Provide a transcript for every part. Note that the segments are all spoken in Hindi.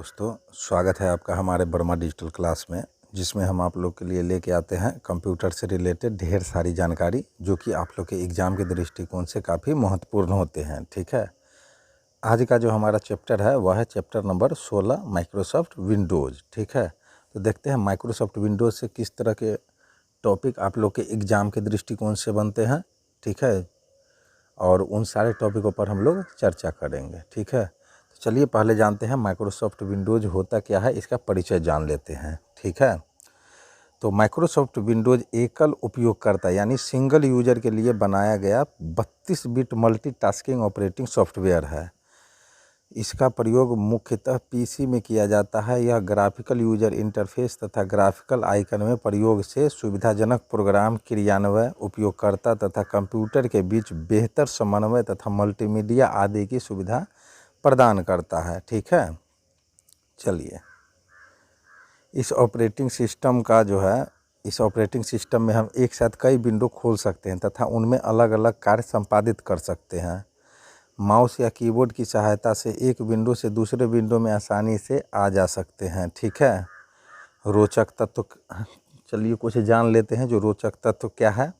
दोस्तों, स्वागत है आपका हमारे वर्मा डिजिटल क्लास में, जिसमें हम आप लोग के लिए लेके आते हैं कंप्यूटर से रिलेटेड ढेर सारी जानकारी जो कि आप लोग के एग्ज़ाम के दृष्टिकोण से काफ़ी महत्वपूर्ण होते हैं। ठीक है, आज का जो हमारा चैप्टर है वह है चैप्टर नंबर 16 माइक्रोसॉफ्ट विंडोज़। ठीक है, तो देखते हैं माइक्रोसॉफ्ट विंडोज़ से किस तरह के टॉपिक आप लोग के एग्ज़ाम के दृष्टिकोण से बनते हैं। ठीक है, और उन सारे टॉपिकों पर हम लोग चर्चा करेंगे। ठीक है, तो चलिए पहले जानते हैं माइक्रोसॉफ्ट विंडोज़ होता क्या है, इसका परिचय जान लेते हैं। ठीक है, तो माइक्रोसॉफ्ट विंडोज़ एकल उपयोगकर्ता यानी सिंगल यूजर के लिए बनाया गया 32 बिट मल्टीटास्किंग ऑपरेटिंग सॉफ्टवेयर है। इसका प्रयोग मुख्यतः पीसी में किया जाता है। यह ग्राफिकल यूजर इंटरफेस तथा ग्राफिकल आइकन में प्रयोग से सुविधाजनक प्रोग्राम क्रियान्वयन, उपयोगकर्ता तथा कंप्यूटर के बीच बेहतर समन्वय तथा मल्टीमीडिया आदि की सुविधा प्रदान करता है। ठीक है, चलिए इस ऑपरेटिंग सिस्टम का जो है, इस ऑपरेटिंग सिस्टम में हम एक साथ कई विंडो खोल सकते हैं तथा उनमें अलग अलग कार्य संपादित कर सकते हैं। माउस या कीबोर्ड की सहायता से एक विंडो से दूसरे विंडो में आसानी से आ जा सकते हैं। ठीक है, रोचक तत्व चलिए कुछ जान लेते हैं। जो रोचक तत्व क्या है,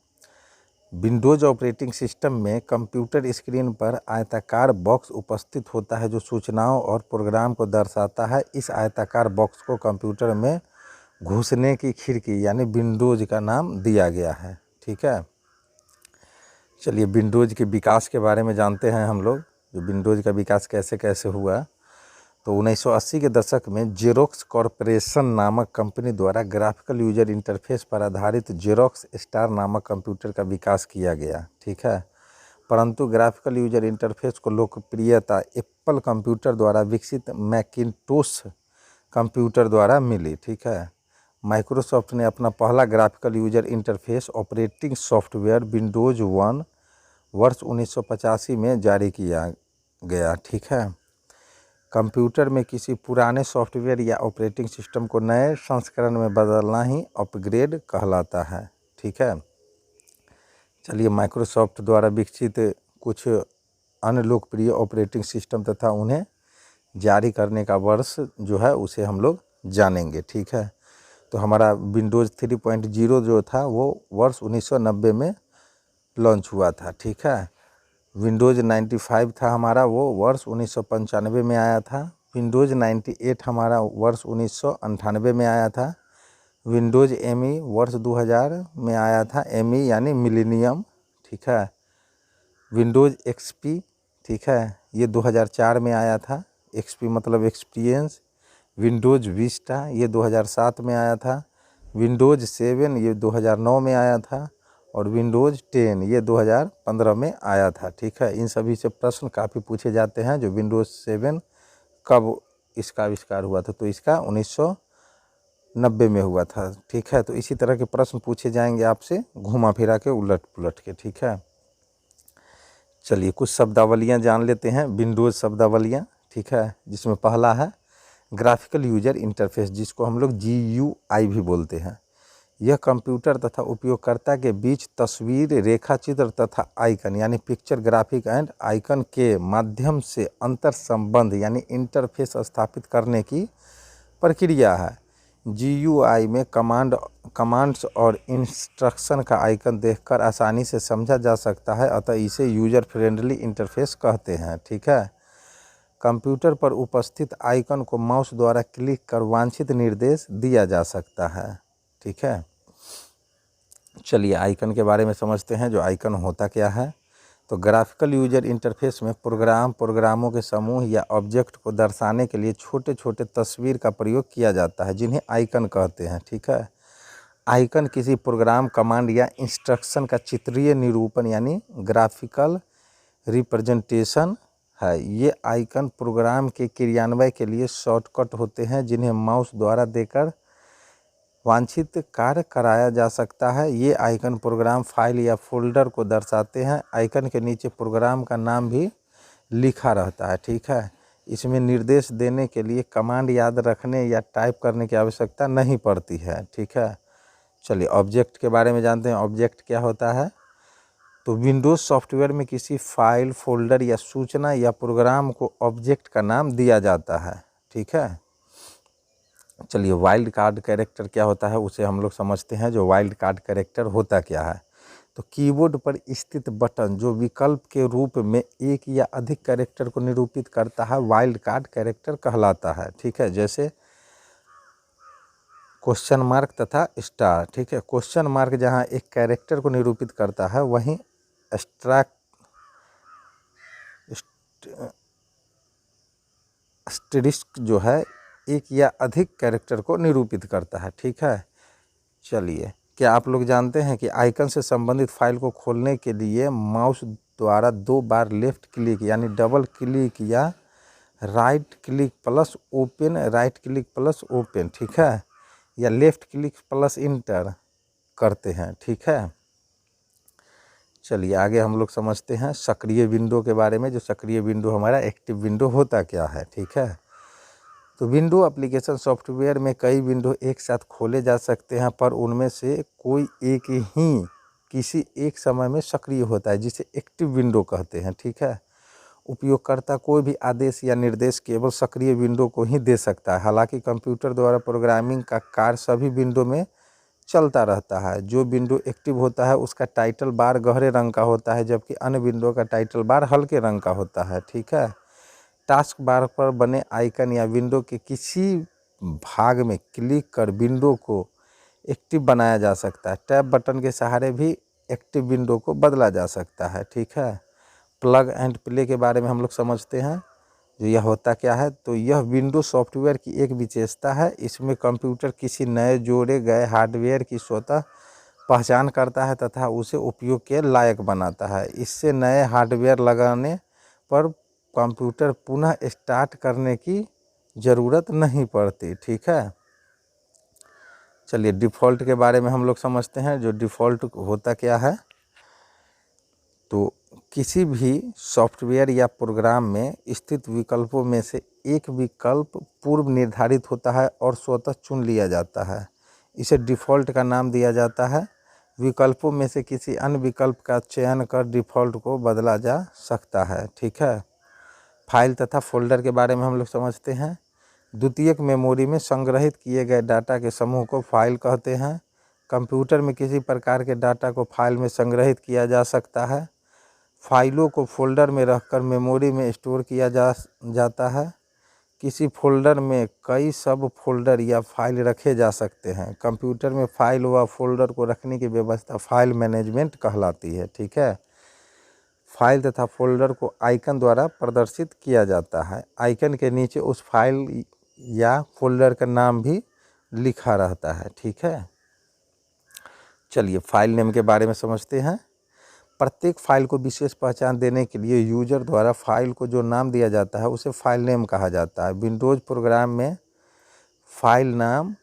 विंडोज़ ऑपरेटिंग सिस्टम में कंप्यूटर स्क्रीन पर आयताकार बॉक्स उपस्थित होता है जो सूचनाओं और प्रोग्राम को दर्शाता है। इस आयताकार बॉक्स को कंप्यूटर में घुसने की खिड़की यानी विंडोज़ का नाम दिया गया है। ठीक है, चलिए विंडोज़ के विकास के बारे में जानते हैं हम लोग। जो विंडोज़ का विकास कैसे कैसे हुआ, तो 1980 के दशक में जेरोक्स कॉरपोरेशन नामक कंपनी द्वारा ग्राफिकल यूजर इंटरफेस पर आधारित जेरोक्स स्टार नामक कंप्यूटर का विकास किया गया। ठीक है, परंतु ग्राफिकल यूजर इंटरफेस को लोकप्रियता एप्पल कंप्यूटर द्वारा विकसित मैकिन्टोश कंप्यूटर द्वारा मिली। ठीक है, माइक्रोसॉफ्ट ने अपना पहला graphical user interface operating software Windows 1 वर्ष 1985 में जारी किया गया। ठीक है, कंप्यूटर में किसी पुराने सॉफ्टवेयर या ऑपरेटिंग सिस्टम को नए संस्करण में बदलना ही अपग्रेड कहलाता है। ठीक है, चलिए माइक्रोसॉफ्ट द्वारा विकसित कुछ अन्य लोकप्रिय ऑपरेटिंग सिस्टम तथा उन्हें जारी करने का वर्ष जो है उसे हम लोग जानेंगे। ठीक है, तो हमारा विंडोज़ 3.0 जो था वो वर्ष 1990 में लॉन्च हुआ था। ठीक है, विंडोज़ 95 था हमारा, वो वर्ष 1995 में आया था। विंडोज़ 98 हमारा वर्ष 1998 में आया था। विंडोज़ ME वर्ष 2000 में आया था, ME यानी मिलेनियम। ठीक है, विंडोज़ XP, ठीक है, ये 2004 में आया था। XP मतलब एक्सपीरियंस। विंडोज़ विस्टा ये 2007 में आया था। विंडोज़ 7 ये 2009 में आया था। और विंडोज़ 10 ये 2015 में आया था। ठीक है, इन सभी से प्रश्न काफ़ी पूछे जाते हैं। जो विंडोज़ 7 कब इसका आविष्कार हुआ था, तो इसका 1990 में हुआ था। ठीक है, तो इसी तरह के प्रश्न पूछे जाएंगे आपसे घुमा फिरा के, उलट पुलट के। ठीक है, चलिए कुछ शब्दावलियाँ जान लेते हैं, विंडोज़ शब्दावलियाँ। ठीक है, जिसमें पहला है ग्राफिकल यूजर इंटरफेस, जिसको हम लोग GUI भी बोलते हैं। यह कंप्यूटर तथा उपयोगकर्ता के बीच तस्वीर, रेखाचित्र तथा आइकन यानी पिक्चर ग्राफिक एंड आइकन के माध्यम से अंतर संबंध यानी इंटरफेस स्थापित करने की प्रक्रिया है। GUI में कमांड्स और इंस्ट्रक्शन का आइकन देखकर आसानी से समझा जा सकता है, अतः इसे यूजर फ्रेंडली इंटरफेस कहते हैं। ठीक है, कंप्यूटर पर उपस्थित आइकन को माउस द्वारा क्लिक कर वांछित निर्देश दिया जा सकता है। ठीक है, चलिए आइकन के बारे में समझते हैं। जो आइकन होता क्या है, तो ग्राफिकल यूजर इंटरफेस में प्रोग्रामों के समूह या ऑब्जेक्ट को दर्शाने के लिए छोटे छोटे तस्वीर का प्रयोग किया जाता है, जिन्हें आइकन कहते हैं। ठीक है, आइकन किसी प्रोग्राम, कमांड या इंस्ट्रक्शन का चित्रीय निरूपण यानी ग्राफिकल रिप्रेजेंटेशन है। ये आइकन प्रोग्राम के क्रियान्वयन के लिए शॉर्टकट होते हैं, जिन्हें माउस द्वारा देकर वांछित कार्य कराया जा सकता है। ये आइकन प्रोग्राम, फाइल या फोल्डर को दर्शाते हैं। आइकन के नीचे प्रोग्राम का नाम भी लिखा रहता है। ठीक है, इसमें निर्देश देने के लिए कमांड याद रखने या टाइप करने की आवश्यकता नहीं पड़ती है। ठीक है, चलिए ऑब्जेक्ट के बारे में जानते हैं। ऑब्जेक्ट क्या होता है, तो विंडोज़ सॉफ्टवेयर में किसी फाइल, फोल्डर या सूचना या प्रोग्राम को ऑब्जेक्ट का नाम दिया जाता है। ठीक है, चलिए वाइल्ड कार्ड कैरेक्टर क्या होता है उसे हम लोग समझते हैं। जो वाइल्ड कार्ड कैरेक्टर होता क्या है, तो कीबोर्ड पर स्थित बटन जो विकल्प के रूप में एक या अधिक कैरेक्टर को निरूपित करता है वाइल्ड कार्ड कैरेक्टर कहलाता है। ठीक है, जैसे क्वेश्चन मार्क तथा स्टार। ठीक है, क्वेश्चन मार्क जहाँ एक कैरेक्टर को निरूपित करता है, वहीं एस्टेरिस्क जो है एक या अधिक कैरेक्टर को निरूपित करता है। ठीक है, चलिए क्या आप लोग जानते हैं कि आइकन से संबंधित फाइल को खोलने के लिए माउस द्वारा 2 बार लेफ्ट क्लिक यानी डबल क्लिक या right click plus open, right click plus open, ठीक है, या लेफ्ट क्लिक प्लस इंटर करते हैं। ठीक है, चलिए आगे हम लोग समझते हैं सक्रिय विंडो के बारे में। जो सक्रिय विंडो हमारा एक्टिव विंडो होता क्या है। ठीक है, तो विंडो एप्लीकेशन सॉफ्टवेयर में कई विंडो एक साथ खोले जा सकते हैं, पर उनमें से कोई एक ही किसी एक समय में सक्रिय होता है, जिसे एक्टिव विंडो कहते हैं। ठीक है, उपयोगकर्ता कोई भी आदेश या निर्देश केवल सक्रिय विंडो को ही दे सकता है। हालांकि कंप्यूटर द्वारा प्रोग्रामिंग का कार्य सभी विंडो में चलता रहता है। जो विंडो एक्टिव होता है उसका टाइटल बार गहरे रंग का होता है, जबकि अन्य विंडो का टाइटल बार हल्के रंग का होता है। ठीक है, टास्क बार पर बने आइकन या विंडो के किसी भाग में क्लिक कर विंडो को एक्टिव बनाया जा सकता है। टैब बटन के सहारे भी एक्टिव विंडो को बदला जा सकता है। ठीक है, प्लग एंड प्ले के बारे में हम लोग समझते हैं। जो यह होता क्या है, तो यह विंडो सॉफ्टवेयर की एक विशेषता है। इसमें कंप्यूटर किसी नए जोड़े गए हार्डवेयर की स्वतः पहचान करता है तथा उसे उपयोग के लायक बनाता है। इससे नए हार्डवेयर लगाने पर कंप्यूटर पुनः स्टार्ट करने की ज़रूरत नहीं पड़ती। ठीक है, चलिए डिफ़ॉल्ट के बारे में हम लोग समझते हैं। जो डिफ़ॉल्ट होता क्या है, तो किसी भी सॉफ्टवेयर या प्रोग्राम में स्थित विकल्पों में से एक विकल्प पूर्व निर्धारित होता है और स्वतः चुन लिया जाता है। इसे डिफ़ॉल्ट का नाम दिया जाता है। विकल्पों में से किसी अन्य विकल्प का चयन कर डिफ़ॉल्ट को बदला जा सकता है। ठीक है, फाइल तथा फोल्डर के बारे में हम लोग समझते हैं। द्वितीयक मेमोरी में संग्रहित किए गए डाटा के समूह को फाइल कहते हैं। कंप्यूटर में किसी प्रकार के डाटा को फाइल में संग्रहित किया जा सकता है। फाइलों को फोल्डर में रखकर मेमोरी में स्टोर किया जाता है। किसी फोल्डर में कई सब फोल्डर या फाइल रखे जा सकते हैं। कंप्यूटर में फाइल व फोल्डर को रखने की व्यवस्था फाइल मैनेजमेंट कहलाती है। ठीक है, फाइल तथा फोल्डर को आइकन द्वारा प्रदर्शित किया जाता है। आइकन के नीचे उस फाइल या फोल्डर का नाम भी लिखा रहता है। ठीक है, चलिए फाइल नेम के बारे में समझते हैं। प्रत्येक फाइल को विशेष पहचान देने के लिए यूजर द्वारा फाइल को जो नाम दिया जाता है उसे फाइल नेम कहा जाता है। विंडोज़ प्रोग्राम में फाइल नाम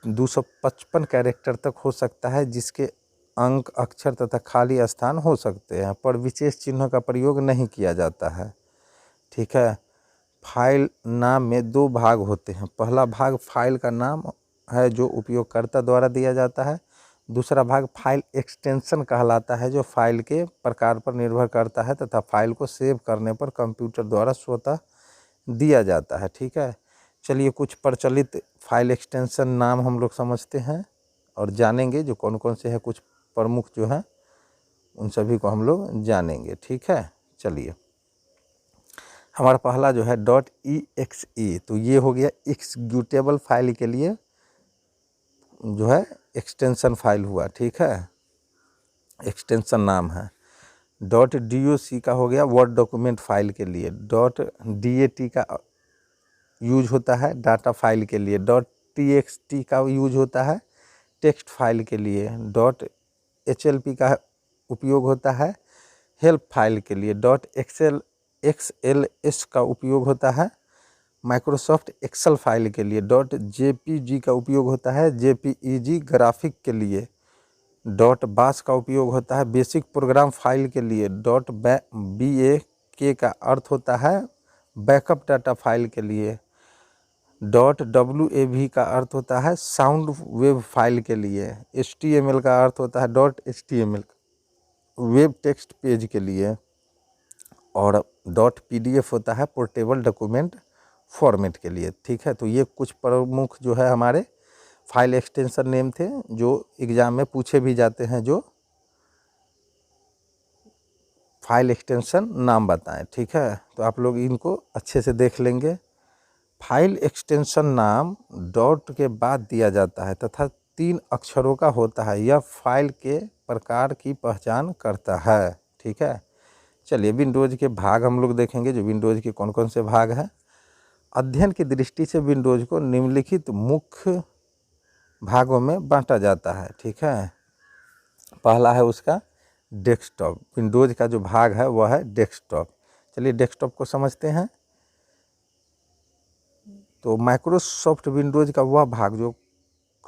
255 कैरेक्टर तक हो सकता है, जिसके अंक, अक्षर तथा खाली स्थान हो सकते हैं, पर विशेष चिन्हों का प्रयोग नहीं किया जाता है। ठीक है, फाइल नाम में 2 भाग होते हैं। पहला भाग फाइल का नाम है जो उपयोगकर्ता द्वारा दिया जाता है। दूसरा भाग फाइल एक्सटेंशन कहलाता है, जो फाइल के प्रकार पर निर्भर करता है तथा फाइल को सेव करने पर कंप्यूटर द्वारा स्वतः दिया जाता है। ठीक है, चलिए कुछ प्रचलित फाइल एक्सटेंशन नाम हम लोग समझते हैं और जानेंगे जो कौन कौन से हैं। कुछ प्रमुख जो हैं उन सभी को हम लोग जानेंगे। ठीक है, चलिए हमारा पहला जो है .exe, तो ये हो गया एग्जीक्यूटेबल फाइल के लिए जो है एक्सटेंशन फाइल हुआ। ठीक है, एक्सटेंशन नाम है। .doc का हो गया वर्ड डॉक्यूमेंट फाइल के लिए। .dat का यूज होता है डाटा फाइल के लिए। .txt का यूज होता है टेक्स्ट फाइल के लिए। .hlp का उपयोग होता है हेल्प फाइल के लिए। .xls का उपयोग होता है माइक्रोसॉफ्ट एक्सेल फाइल के लिए। .jpg का उपयोग होता है jpeg ग्राफिक के लिए। .bas का उपयोग होता है बेसिक प्रोग्राम फाइल के लिए। .bak का अर्थ होता है बैकअप डाटा फाइल के लिए। .wav का अर्थ होता है साउंड वेब फाइल के लिए। HTML का अर्थ होता है .html वेब टेक्स्ट पेज के लिए। और .pdf होता है पोर्टेबल डॉक्यूमेंट फॉर्मेट के लिए, ठीक है। तो ये कुछ प्रमुख जो है हमारे फाइल एक्सटेंशन नेम थे जो एग्ज़ाम में पूछे भी जाते हैं, जो फाइल एक्सटेंशन नाम बताएं, ठीक है। तो आप लोग इनको अच्छे से देख लेंगे। फाइल एक्सटेंशन नाम डॉट के बाद दिया जाता है तथा 3 अक्षरों का होता है। यह फाइल के प्रकार की पहचान करता है, ठीक है। चलिए विंडोज़ के भाग हम लोग देखेंगे, जो विंडोज़ के कौन कौन से भाग हैं। अध्ययन की दृष्टि से विंडोज़ को निम्नलिखित मुख्य भागों में बांटा जाता है, ठीक है। पहला है उसका डेस्कटॉप। विंडोज़ का जो भाग है वह है डेस्कटॉप। चलिए डेस्कटॉप को समझते हैं। तो माइक्रोसॉफ्ट विंडोज़ का वह भाग जो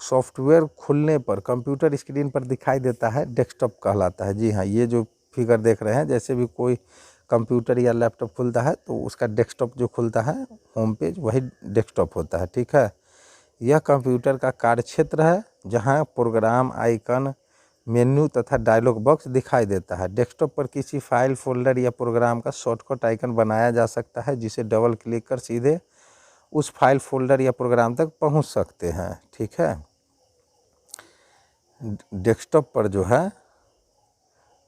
सॉफ्टवेयर खुलने पर कंप्यूटर स्क्रीन पर दिखाई देता है, डेस्कटॉप कहलाता है। जी हाँ, ये जो फिगर देख रहे हैं, जैसे भी कोई कंप्यूटर या लैपटॉप खुलता है तो उसका डेस्कटॉप जो खुलता है होम पेज, वही डेस्कटॉप होता है, ठीक है। यह कंप्यूटर का कार्यक्षेत्र है जहां प्रोग्राम, आइकन, मेन्यू तथा डायलॉग बॉक्स दिखाई देता है। डेस्कटॉप पर किसी फाइल, फोल्डर या प्रोग्राम का शॉर्टकट आइकन बनाया जा सकता है, जिसे डबल क्लिक कर सीधे उस फाइल, फोल्डर या प्रोग्राम तक पहुंच सकते हैं, ठीक है। डेस्कटॉप पर जो है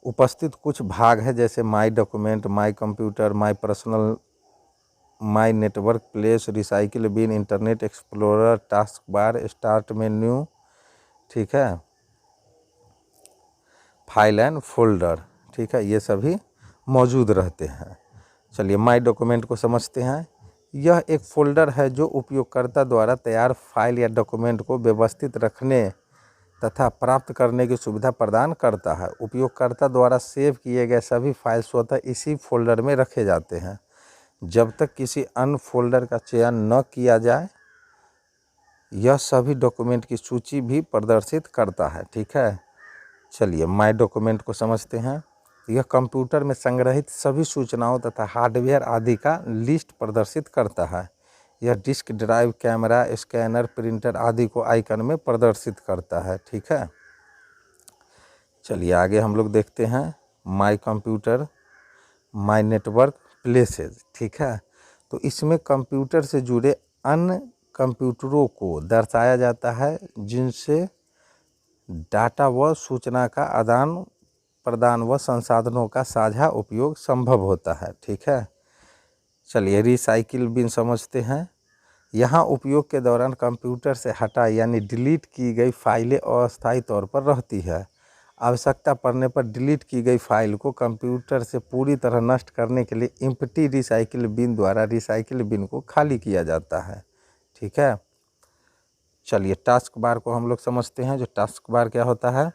उपस्थित कुछ भाग है, जैसे my document, my computer, my personal, my network place, recycle bin, internet explorer, task bar, start menu, ठीक है, फाइल एंड फोल्डर, ठीक है, ये सभी मौजूद रहते हैं। चलिए माई डॉक्यूमेंट को समझते हैं। यह एक फोल्डर है जो उपयोगकर्ता द्वारा तैयार फाइल या डॉक्यूमेंट को व्यवस्थित रखने तथा प्राप्त करने की सुविधा प्रदान करता है। उपयोगकर्ता द्वारा सेव किए गए सभी फाइल स्वतः इसी फोल्डर में रखे जाते हैं जब तक किसी अन्य फोल्डर का चयन न किया जाए। यह सभी डॉक्यूमेंट की सूची भी प्रदर्शित करता है, ठीक है। चलिए माई डॉक्यूमेंट को समझते हैं। यह कंप्यूटर में संग्रहित सभी सूचनाओं तथा हार्डवेयर आदि का लिस्ट प्रदर्शित करता है। यह disk drive, camera, scanner, printer आदि को आइकन में प्रदर्शित करता है, ठीक है। चलिए आगे हम लोग देखते हैं माई कंप्यूटर, माई नेटवर्क प्लेसेस, ठीक है। तो इसमें कंप्यूटर से जुड़े अन्य कंप्यूटरों को दर्शाया जाता है जिनसे डाटा व सूचना का आदान प्रदान व संसाधनों का साझा उपयोग संभव होता है, ठीक है। चलिए रिसाइकिल बिन समझते हैं। यहाँ उपयोग के दौरान कंप्यूटर से हटा यानी डिलीट की गई फाइलें अस्थायी तौर पर रहती है। आवश्यकता पड़ने पर डिलीट की गई फाइल को कंप्यूटर से पूरी तरह नष्ट करने के लिए एम्प्टी रिसाइकिल बिन द्वारा रिसाइकिल बिन को खाली किया जाता है, ठीक है। चलिए टास्क बार को हम लोग समझते हैं। जो टास्क बार क्या होता है,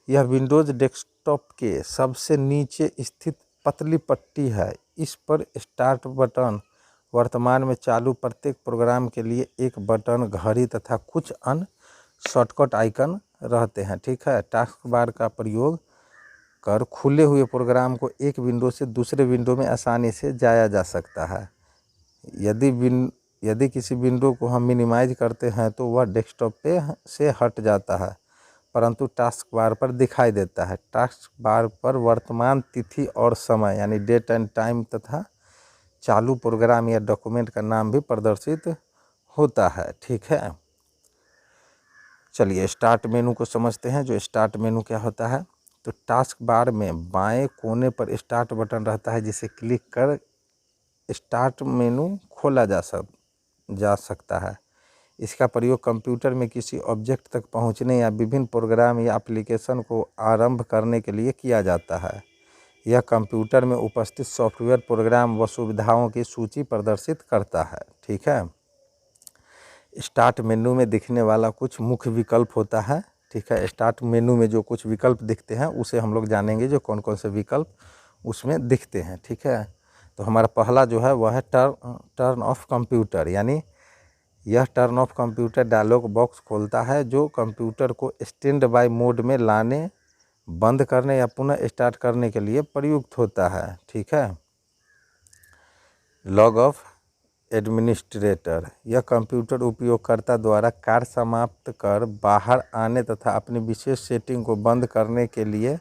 यह विंडोज़ डेस्कटॉप के सबसे नीचे स्थित पतली पट्टी है। इस पर स्टार्ट बटन, वर्तमान में चालू प्रत्येक प्रोग्राम के लिए एक बटन, घड़ी तथा कुछ अन्य शॉर्टकट आइकन रहते हैं, ठीक है। टास्क बार का प्रयोग कर खुले हुए प्रोग्राम को एक विंडो से दूसरे विंडो में आसानी से जाया जा सकता है। यदि किसी विंडो को हम मिनिमाइज करते हैं तो वह डेस्कटॉप पे से हट जाता है, परंतु टास्क बार पर दिखाई देता है। टास्क बार पर वर्तमान तिथि और समय यानी डेट एंड टाइम तथा चालू प्रोग्राम या डॉक्यूमेंट का नाम भी प्रदर्शित होता है, ठीक है। चलिए स्टार्ट मेनू को समझते हैं। जो स्टार्ट मेनू क्या होता है, तो टास्क बार में बाएं कोने पर स्टार्ट बटन रहता है, जिसे क्लिक कर स्टार्ट मेनू खोला जा सकता है। इसका प्रयोग कंप्यूटर में किसी ऑब्जेक्ट तक पहुंचने या विभिन्न प्रोग्राम या एप्लीकेशन को आरंभ करने के लिए किया जाता है। यह कंप्यूटर में उपस्थित सॉफ्टवेयर, प्रोग्राम व सुविधाओं की सूची प्रदर्शित करता है, ठीक है। स्टार्ट मेनू में दिखने वाला कुछ मुख्य विकल्प होता है, ठीक है। स्टार्ट मेनू में जो कुछ विकल्प दिखते हैं उसे हम लोग जानेंगे, जो कौन कौन से विकल्प उसमें दिखते हैं, ठीक है। तो हमारा पहला जो है वह है टर्न ऑफ कंप्यूटर, यानी यह turn off computer dialog box खोलता है जो कंप्यूटर को स्टैंड बाय मोड में लाने, बंद करने या पुनः स्टार्ट करने के लिए प्रयुक्त होता है, ठीक है। लॉग ऑफ एडमिनिस्ट्रेटर, यह कंप्यूटर उपयोगकर्ता द्वारा कार्य समाप्त कर बाहर आने तथा अपनी विशेष सेटिंग को बंद करने के लिए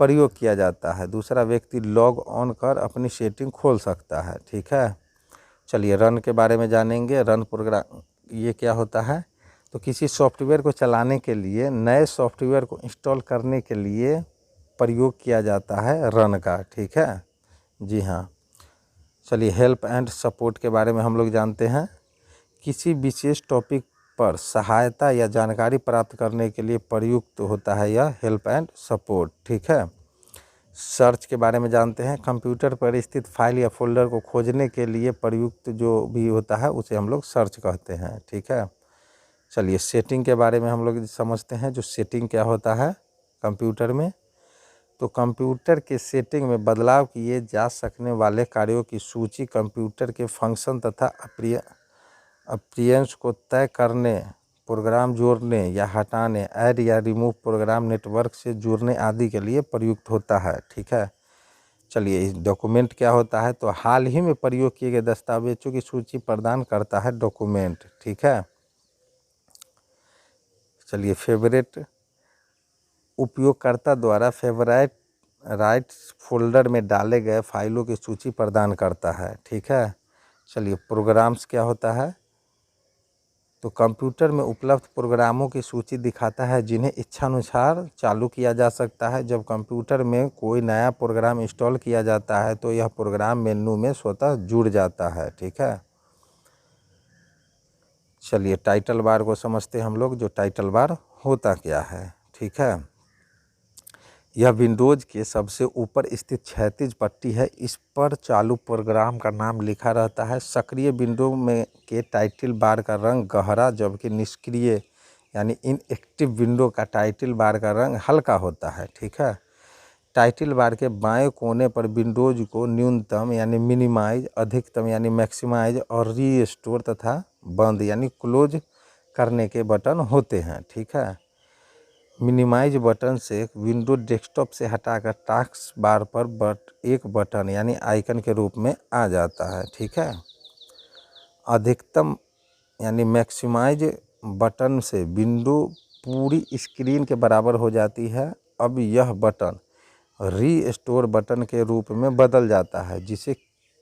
प्रयोग किया जाता है। दूसरा व्यक्ति लॉग ऑन कर अपनी सेटिंग खोल सकता है, ठीक है। चलिए रन के बारे में जानेंगे। रन प्रोग्राम ये क्या होता है, तो किसी सॉफ्टवेयर को चलाने के लिए, नए सॉफ्टवेयर को इंस्टॉल करने के लिए प्रयोग किया जाता है रन का। ठीक है जी हाँ। चलिए हेल्प एंड सपोर्ट के बारे में हम लोग जानते हैं। किसी विशेष टॉपिक पर सहायता या जानकारी प्राप्त करने के लिए प्रयुक्त होता है यह हेल्प एंड सपोर्ट। ठीक है। सर्च के बारे में जानते हैं। कंप्यूटर पर स्थित फाइल या फोल्डर को खोजने के लिए प्रयुक्त जो भी होता है उसे हम लोग सर्च कहते हैं। ठीक है। चलिए सेटिंग के बारे में हम लोग समझते हैं। जो सेटिंग क्या होता है कंप्यूटर में, तो कंप्यूटर के सेटिंग में बदलाव किए जा सकने वाले कार्यों की सूची कंप्यूटर के फंक्शन तथा अप्रियंस को तय करने, प्रोग्राम जोड़ने या हटाने, ऐड या रिमूव प्रोग्राम, नेटवर्क से जुड़ने आदि के लिए प्रयुक्त होता है। ठीक है। चलिए डॉक्यूमेंट क्या होता है, तो हाल ही में प्रयोग किए गए दस्तावेजों की सूची प्रदान करता है डॉक्यूमेंट। ठीक है। चलिए फेवरेट, उपयोगकर्ता द्वारा फेवरेट राइट्स फोल्डर में डाले गए फाइलों की सूची प्रदान करता है। ठीक है। चलिए प्रोग्राम्स क्या होता है, तो कंप्यूटर में उपलब्ध प्रोग्रामों की सूची दिखाता है जिन्हें इच्छानुसार चालू किया जा सकता है। जब कंप्यूटर में कोई नया प्रोग्राम इंस्टॉल किया जाता है तो यह प्रोग्राम मेन्यू में स्वतः जुड़ जाता है। ठीक है। चलिए टाइटल बार को समझते हैं हम लोग। जो टाइटल बार होता क्या है। ठीक है। यह विंडोज़ के सबसे ऊपर स्थित क्षैतिज पट्टी है। इस पर चालू प्रोग्राम का नाम लिखा रहता है। सक्रिय विंडो में के टाइटल बार का रंग गहरा, जबकि निष्क्रिय यानी इनएक्टिव विंडो का टाइटल बार का रंग हल्का होता है। ठीक है। टाइटल बार के बाएं कोने पर विंडोज़ को न्यूनतम यानी मिनिमाइज, अधिकतम यानी मैक्सिमाइज और रीस्टोर तथा बंद यानी क्लोज करने के बटन होते हैं। ठीक है। मिनिमाइज बटन से विंडो डेस्कटॉप से हटाकर टास्क बार पर एक बटन यानी आइकन के रूप में आ जाता है। ठीक है। अधिकतम यानी मैक्सिमाइज बटन से विंडो पूरी स्क्रीन के बराबर हो जाती है। अब यह बटन रीस्टोर बटन के रूप में बदल जाता है, जिसे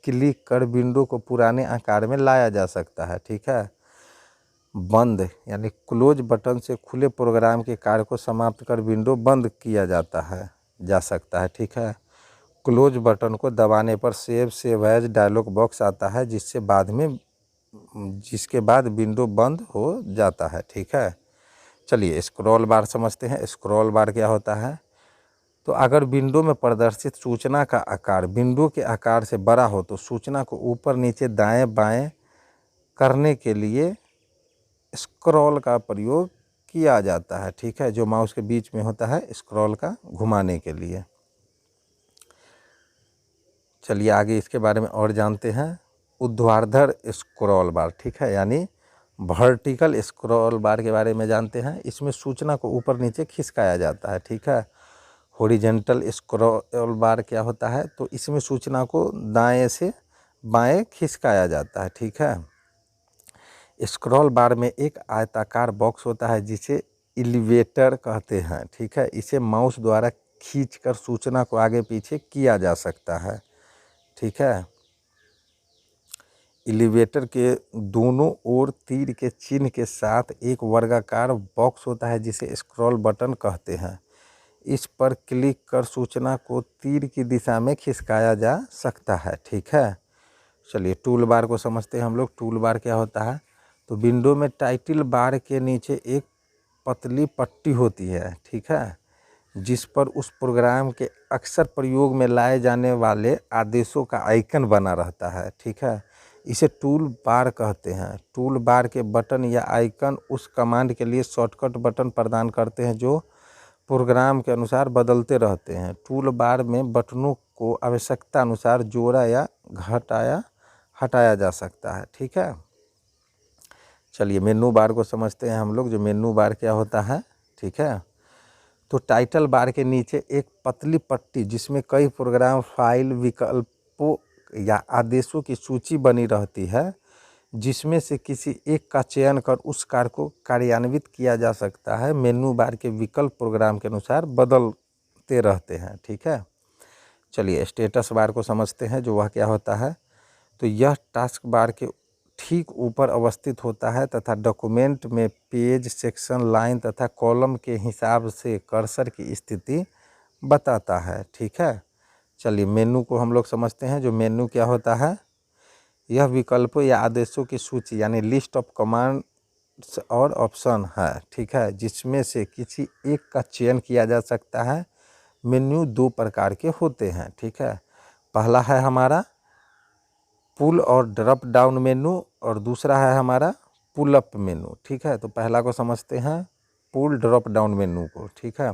क्लिक कर विंडो को पुराने आकार में लाया जा सकता है। ठीक है। बंद यानी क्लोज बटन से खुले प्रोग्राम के कार्य को समाप्त कर विंडो बंद किया जा सकता है। ठीक है। क्लोज बटन को दबाने पर सेव एज डायलॉग बॉक्स आता है, जिसके बाद विंडो बंद हो जाता है। ठीक है। चलिए स्क्रॉल बार समझते हैं। स्क्रॉल बार क्या होता है, तो अगर विंडो में प्रदर्शित सूचना का आकार विंडो के आकार से बड़ा हो तो सूचना को ऊपर नीचे दाएं बाएं करने के लिए स्क्रॉल का प्रयोग किया जाता है। ठीक है। जो माउस के बीच में होता है स्क्रॉल का घुमाने के लिए। चलिए आगे इसके बारे में और जानते हैं। ऊर्ध्वाधर स्क्रॉल बार, ठीक है, यानी वर्टिकल स्क्रॉल बार के बारे में जानते हैं। इसमें सूचना को ऊपर नीचे खिसकाया जाता है। ठीक है। हॉरिजॉन्टल स्क्रॉल बार क्या होता है, तो इसमें सूचना को दाएं से बाएं खिसकाया जाता है। ठीक है। स्क्रॉल बार में एक आयताकार बॉक्स होता है जिसे एलिवेटर कहते हैं। ठीक है। इसे माउस द्वारा खींचकर सूचना को आगे पीछे किया जा सकता है। ठीक है। एलिवेटर के दोनों ओर तीर के चिन्ह के साथ एक वर्गाकार बॉक्स होता है जिसे स्क्रॉल बटन कहते हैं। इस पर क्लिक कर सूचना को तीर की दिशा में खिसकाया जा सकता है। ठीक है। चलिए टूल बार को समझते हैं हम लोग। टूल बार क्या होता है, तो विंडो में टाइटल बार के नीचे एक पतली पट्टी होती है। ठीक है। जिस पर उस प्रोग्राम के अक्सर प्रयोग में लाए जाने वाले आदेशों का आइकन बना रहता है। ठीक है। इसे टूल बार कहते हैं। टूल बार के बटन या आइकन उस कमांड के लिए शॉर्टकट बटन प्रदान करते हैं जो प्रोग्राम के अनुसार बदलते रहते हैं। टूल बार में बटनों को आवश्यकता अनुसार जोड़ा या हटाया जा सकता है। ठीक है। चलिए मेनू बार को समझते हैं हम लोग। जो मेनू बार क्या होता है, ठीक है, तो टाइटल बार के नीचे एक पतली पट्टी जिसमें कई प्रोग्राम फाइल विकल्पों या आदेशों की सूची बनी रहती है, जिसमें से किसी एक का चयन कर उस कार्य को कार्यान्वित किया जा सकता है। मेनू बार के विकल्प प्रोग्राम के अनुसार बदलते रहते हैं। ठीक है। चलिए स्टेटस बार को समझते हैं। जो वह क्या होता है, तो यह टास्क बार के ठीक ऊपर अवस्थित होता है तथा डॉक्यूमेंट में पेज, सेक्शन, लाइन तथा कॉलम के हिसाब से कर्सर की स्थिति बताता है। ठीक है, चलिए मेनू को हम लोग समझते हैं। जो मेनू क्या होता है, यह विकल्पों या आदेशों की सूची यानी लिस्ट ऑफ कमांड्स और ऑप्शन है। ठीक है, जिसमें से किसी एक का चयन किया जा सकता है। मेन्यू दो प्रकार के होते हैं। ठीक है, पहला है हमारा पुल और ड्रॉप डाउन मेनू और दूसरा है हमारा पुल अप मेनू। ठीक है, तो पहला को समझते हैं, पुल ड्रॉप डाउन मेनू को। ठीक है,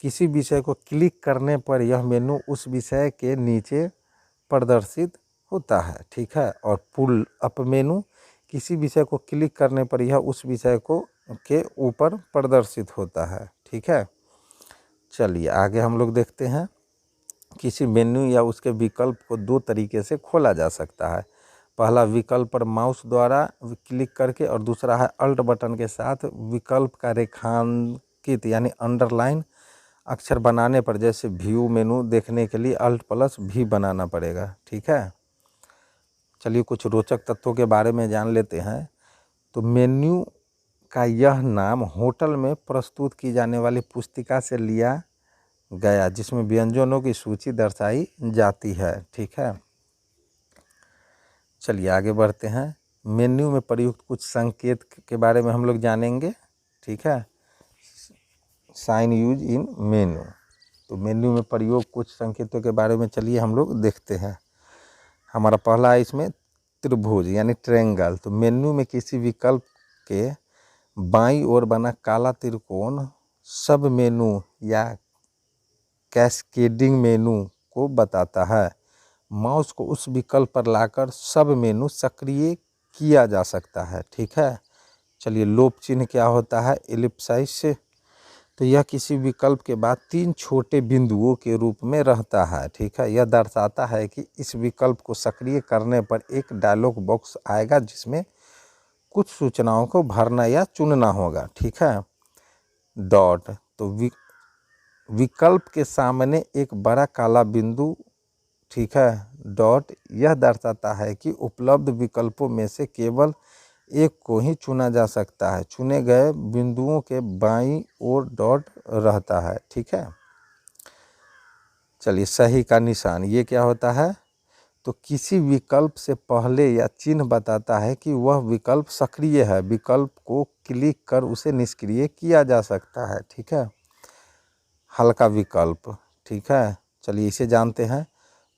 किसी विषय को क्लिक करने पर यह मेनू उस विषय के नीचे प्रदर्शित होता है। ठीक है, और पुल अप मेनू किसी विषय को क्लिक करने पर यह उस विषय को के ऊपर प्रदर्शित होता है। ठीक है, चलिए आगे हम लोग देखते हैं। किसी मेन्यू या उसके विकल्प को दो तरीके से खोला जा सकता है। पहला विकल्प पर माउस द्वारा क्लिक करके और दूसरा है अल्ट बटन के साथ विकल्प का रेखांकित यानी अंडरलाइन अक्षर बनाने पर। जैसे व्यू मेनू देखने के लिए अल्ट प्लस भी बनाना पड़ेगा। ठीक है, चलिए कुछ रोचक तथ्यों के बारे में जान लेते हैं। तो मेन्यू का यह नाम होटल में प्रस्तुत की जाने वाली पुस्तिका से लिया गया जिसमें व्यंजनों की सूची दर्शाई जाती है। ठीक है, चलिए आगे बढ़ते हैं। मेन्यू में प्रयुक्त कुछ संकेत के बारे में हम लोग जानेंगे। ठीक है, साइन यूज इन मेन्यू। तो मेन्यू में प्रयोग कुछ संकेतों के बारे में चलिए हम लोग देखते हैं। हमारा पहला है इसमें त्रिभुज यानी ट्रायंगल। तो मेन्यू में किसी विकल्प के बाईं ओर बना काला त्रिकोण सब मेनू या कैस्केडिंग मेनू को बताता है। माउस को उस विकल्प पर लाकर सब मेनू सक्रिय किया जा सकता है। ठीक है, चलिए लोप चिन्ह क्या होता है, एलिप्साइस। तो यह किसी विकल्प के बाद तीन छोटे बिंदुओं के रूप में रहता है। ठीक है, यह दर्शाता है कि इस विकल्प को सक्रिय करने पर एक डायलॉग बॉक्स आएगा जिसमें कुछ सूचनाओं को भरना या चुनना होगा। ठीक है, डॉट तो विकल्प के सामने एक बड़ा काला बिंदु। ठीक है, डॉट यह दर्शाता है कि उपलब्ध विकल्पों में से केवल एक को ही चुना जा सकता है। चुने गए बिंदुओं के बाईं ओर डॉट रहता है। ठीक है, चलिए सही का निशान ये क्या होता है, तो किसी विकल्प से पहले या चिन्ह बताता है कि वह विकल्प सक्रिय है। विकल्प को क्लिक कर उसे निष्क्रिय किया जा सकता है। ठीक है, हल्का विकल्प। ठीक है, चलिए इसे जानते हैं।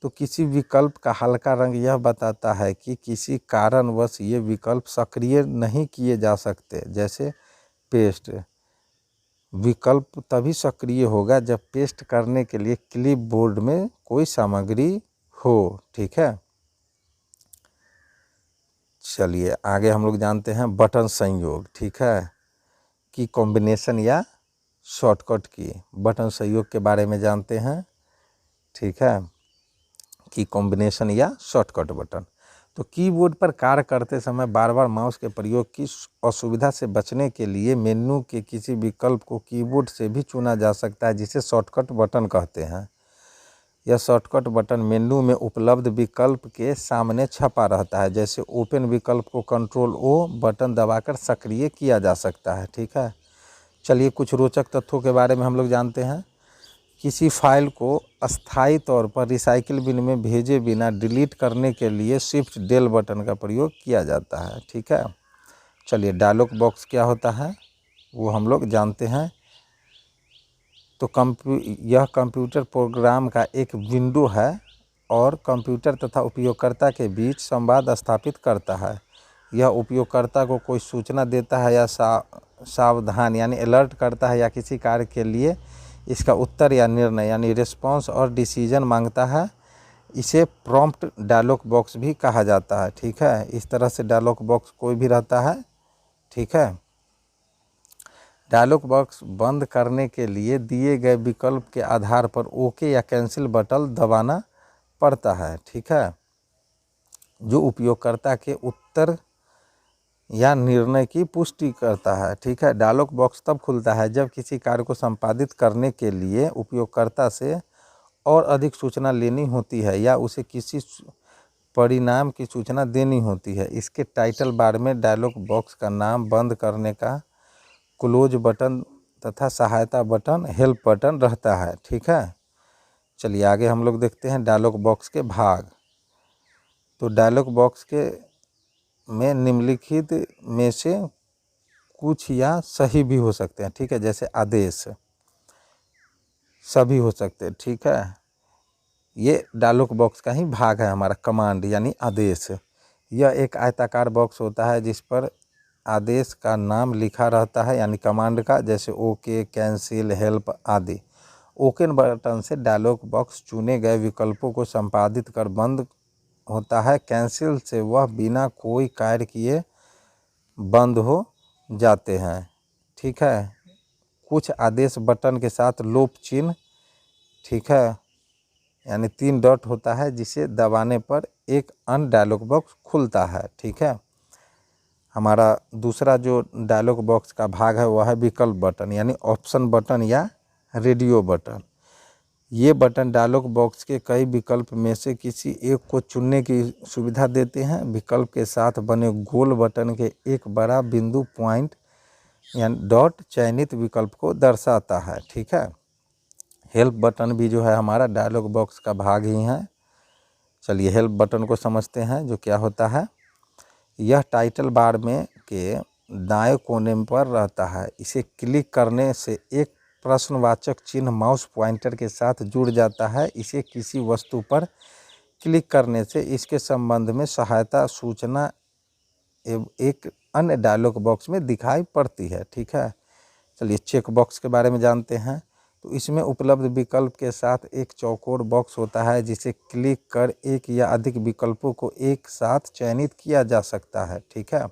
तो किसी विकल्प का हल्का रंग यह बताता है कि किसी कारणवश ये विकल्प सक्रिय नहीं किए जा सकते। जैसे पेस्ट, विकल्प तभी सक्रिय होगा जब पेस्ट करने के लिए क्लिपबोर्ड में कोई सामग्री हो। ठीक है, चलिए आगे हम लोग जानते हैं बटन संयोग। ठीक है, की कॉम्बिनेशन या शॉर्टकट की। बटन संयोग के बारे में जानते हैं। ठीक है, की कॉम्बिनेशन या शॉर्टकट बटन। तो कीबोर्ड पर कार्य करते समय बार बार माउस के प्रयोग की असुविधा से बचने के लिए मेन्यू के किसी विकल्प को कीबोर्ड से भी चुना जा सकता है जिसे शॉर्टकट बटन कहते हैं। यह शॉर्टकट बटन मेन्यू में उपलब्ध विकल्प के सामने छपा रहता है। जैसे ओपन विकल्प को कंट्रोल ओ बटन दबाकर सक्रिय किया जा सकता है। ठीक है, चलिए कुछ रोचक तथ्यों के बारे में हम लोग जानते हैं। किसी फाइल को अस्थायी तौर पर रिसाइकिल बिन में भेजे बिना डिलीट करने के लिए शिफ्ट डेल बटन का प्रयोग किया जाता है। ठीक है, चलिए डायलॉग बॉक्स क्या होता है वो हम लोग जानते हैं। तो यह कंप्यूटर प्रोग्राम का एक विंडो है और कंप्यूटर तथा उपयोगकर्ता के बीच संवाद स्थापित करता है। यह उपयोगकर्ता को कोई सूचना देता है या सावधान यानी अलर्ट करता है या किसी कार्य के लिए इसका उत्तर या निर्णय यानी रिस्पॉन्स और डिसीजन मांगता है। इसे प्रॉम्प्ट डायलॉग बॉक्स भी कहा जाता है। ठीक है, इस तरह से डायलॉग बॉक्स कोई भी रहता है। ठीक है, डायलॉग बॉक्स बंद करने के लिए दिए गए विकल्प के आधार पर ओके या कैंसिल बटन दबाना पड़ता है। ठीक है, जो उपयोगकर्ता के उत्तर या निर्णय की पुष्टि करता है। ठीक है, डायलॉग बॉक्स तब खुलता है जब किसी कार्य को संपादित करने के लिए उपयोगकर्ता से और अधिक सूचना लेनी होती है या उसे किसी परिणाम की सूचना देनी होती है। इसके टाइटल बार में डायलॉग बॉक्स का नाम, बंद करने का क्लोज बटन तथा सहायता बटन, हेल्प बटन रहता है। ठीक है, चलिए आगे हम लोग देखते हैं डायलॉग बॉक्स के भाग। तो डायलॉग बॉक्स के में निम्नलिखित में से कुछ या सही भी हो सकते हैं। ठीक है, जैसे आदेश सभी हो सकते हैं। ठीक है, ये डायलॉग बॉक्स का ही भाग है हमारा, कमांड यानी आदेश। यह एक आयताकार बॉक्स होता है जिस पर आदेश का नाम लिखा रहता है यानी कमांड का, जैसे ओके, कैंसिल, हेल्प आदि। ओके बटन से डायलॉग बॉक्स चुने गए विकल्पों को संपादित कर बंद होता है। कैंसिल से वह बिना कोई कार्य किए बंद हो जाते हैं। ठीक है, कुछ आदेश बटन के साथ लोप चिन्ह, ठीक है, यानी 3 डॉट होता है जिसे दबाने पर एक अन्य डायलॉग बॉक्स खुलता है। ठीक है, हमारा दूसरा जो डायलॉग बॉक्स का भाग है वह है विकल्प बटन यानी ऑप्शन बटन या रेडियो बटन। ये बटन डायलॉग बॉक्स के कई विकल्प में से किसी एक को चुनने की सुविधा देते हैं। विकल्प के साथ बने गोल बटन के एक बड़ा बिंदु पॉइंट यानी डॉट चयनित विकल्प को दर्शाता है। ठीक है, हेल्प बटन भी जो है हमारा डायलॉग बॉक्स का भाग ही है। चलिए हेल्प बटन को समझते हैं जो क्या होता है। यह टाइटल बार में के दाएं कोने पर रहता है। इसे क्लिक करने से एक प्रश्नवाचक चिन्ह माउस पॉइंटर के साथ जुड़ जाता है। इसे किसी वस्तु पर क्लिक करने से इसके संबंध में सहायता सूचना एक अन्य डायलॉग बॉक्स में दिखाई पड़ती है। ठीक है, चलिए चेक बॉक्स के बारे में जानते हैं। तो इसमें उपलब्ध विकल्प के साथ एक चौकोर बॉक्स होता है जिसे क्लिक कर एक या अधिक विकल्पों को एक साथ चयनित किया जा सकता है। ठीक है,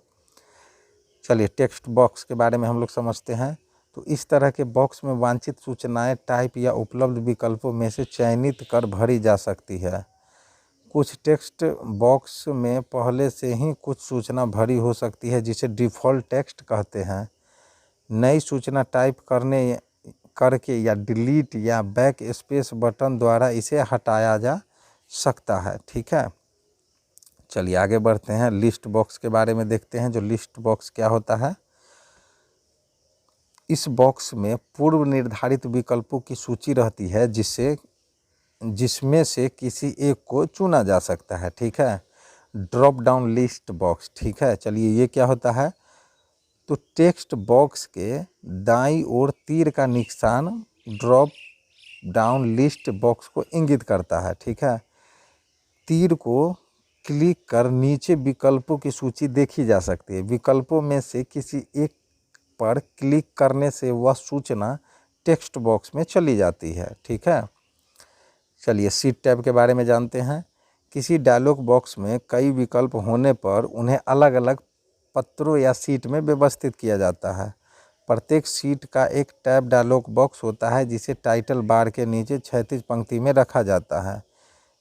चलिए टेक्स्ट बॉक्स के बारे में हम लोग समझते हैं। तो इस तरह के बॉक्स में वांछित सूचनाएं टाइप या उपलब्ध विकल्पों में से चयनित कर भरी जा सकती है। कुछ टेक्स्ट बॉक्स में पहले से ही कुछ सूचना भरी हो सकती है जिसे डिफ़ॉल्ट टेक्स्ट कहते हैं। नई सूचना टाइप करके या डिलीट या बैक स्पेस बटन द्वारा इसे हटाया जा सकता है। ठीक है, चलिए आगे बढ़ते हैं। लिस्ट बॉक्स के बारे में देखते हैं। जो लिस्ट बॉक्स क्या होता है। इस बॉक्स में पूर्व निर्धारित विकल्पों की सूची रहती है जिसमें से किसी एक को चुना जा सकता है। ठीक है, ड्रॉप डाउन लिस्ट बॉक्स। ठीक है, चलिए ये क्या होता है। तो टेक्स्ट बॉक्स के दाईं ओर तीर का निशान ड्रॉप डाउन लिस्ट बॉक्स को इंगित करता है। ठीक है, तीर को क्लिक कर नीचे विकल्पों की सूची देखी जा सकती है। विकल्पों में से किसी एक पर क्लिक करने से वह सूचना टेक्स्ट बॉक्स में चली जाती है। ठीक है, चलिए सीट टैब के बारे में जानते हैं। किसी डायलॉग बॉक्स में कई विकल्प होने पर उन्हें अलग अलग पत्रों या सीट में व्यवस्थित किया जाता है। प्रत्येक सीट का एक टैब डायलॉग बॉक्स होता है जिसे टाइटल बार के नीचे क्षैतिज पंक्ति में रखा जाता है।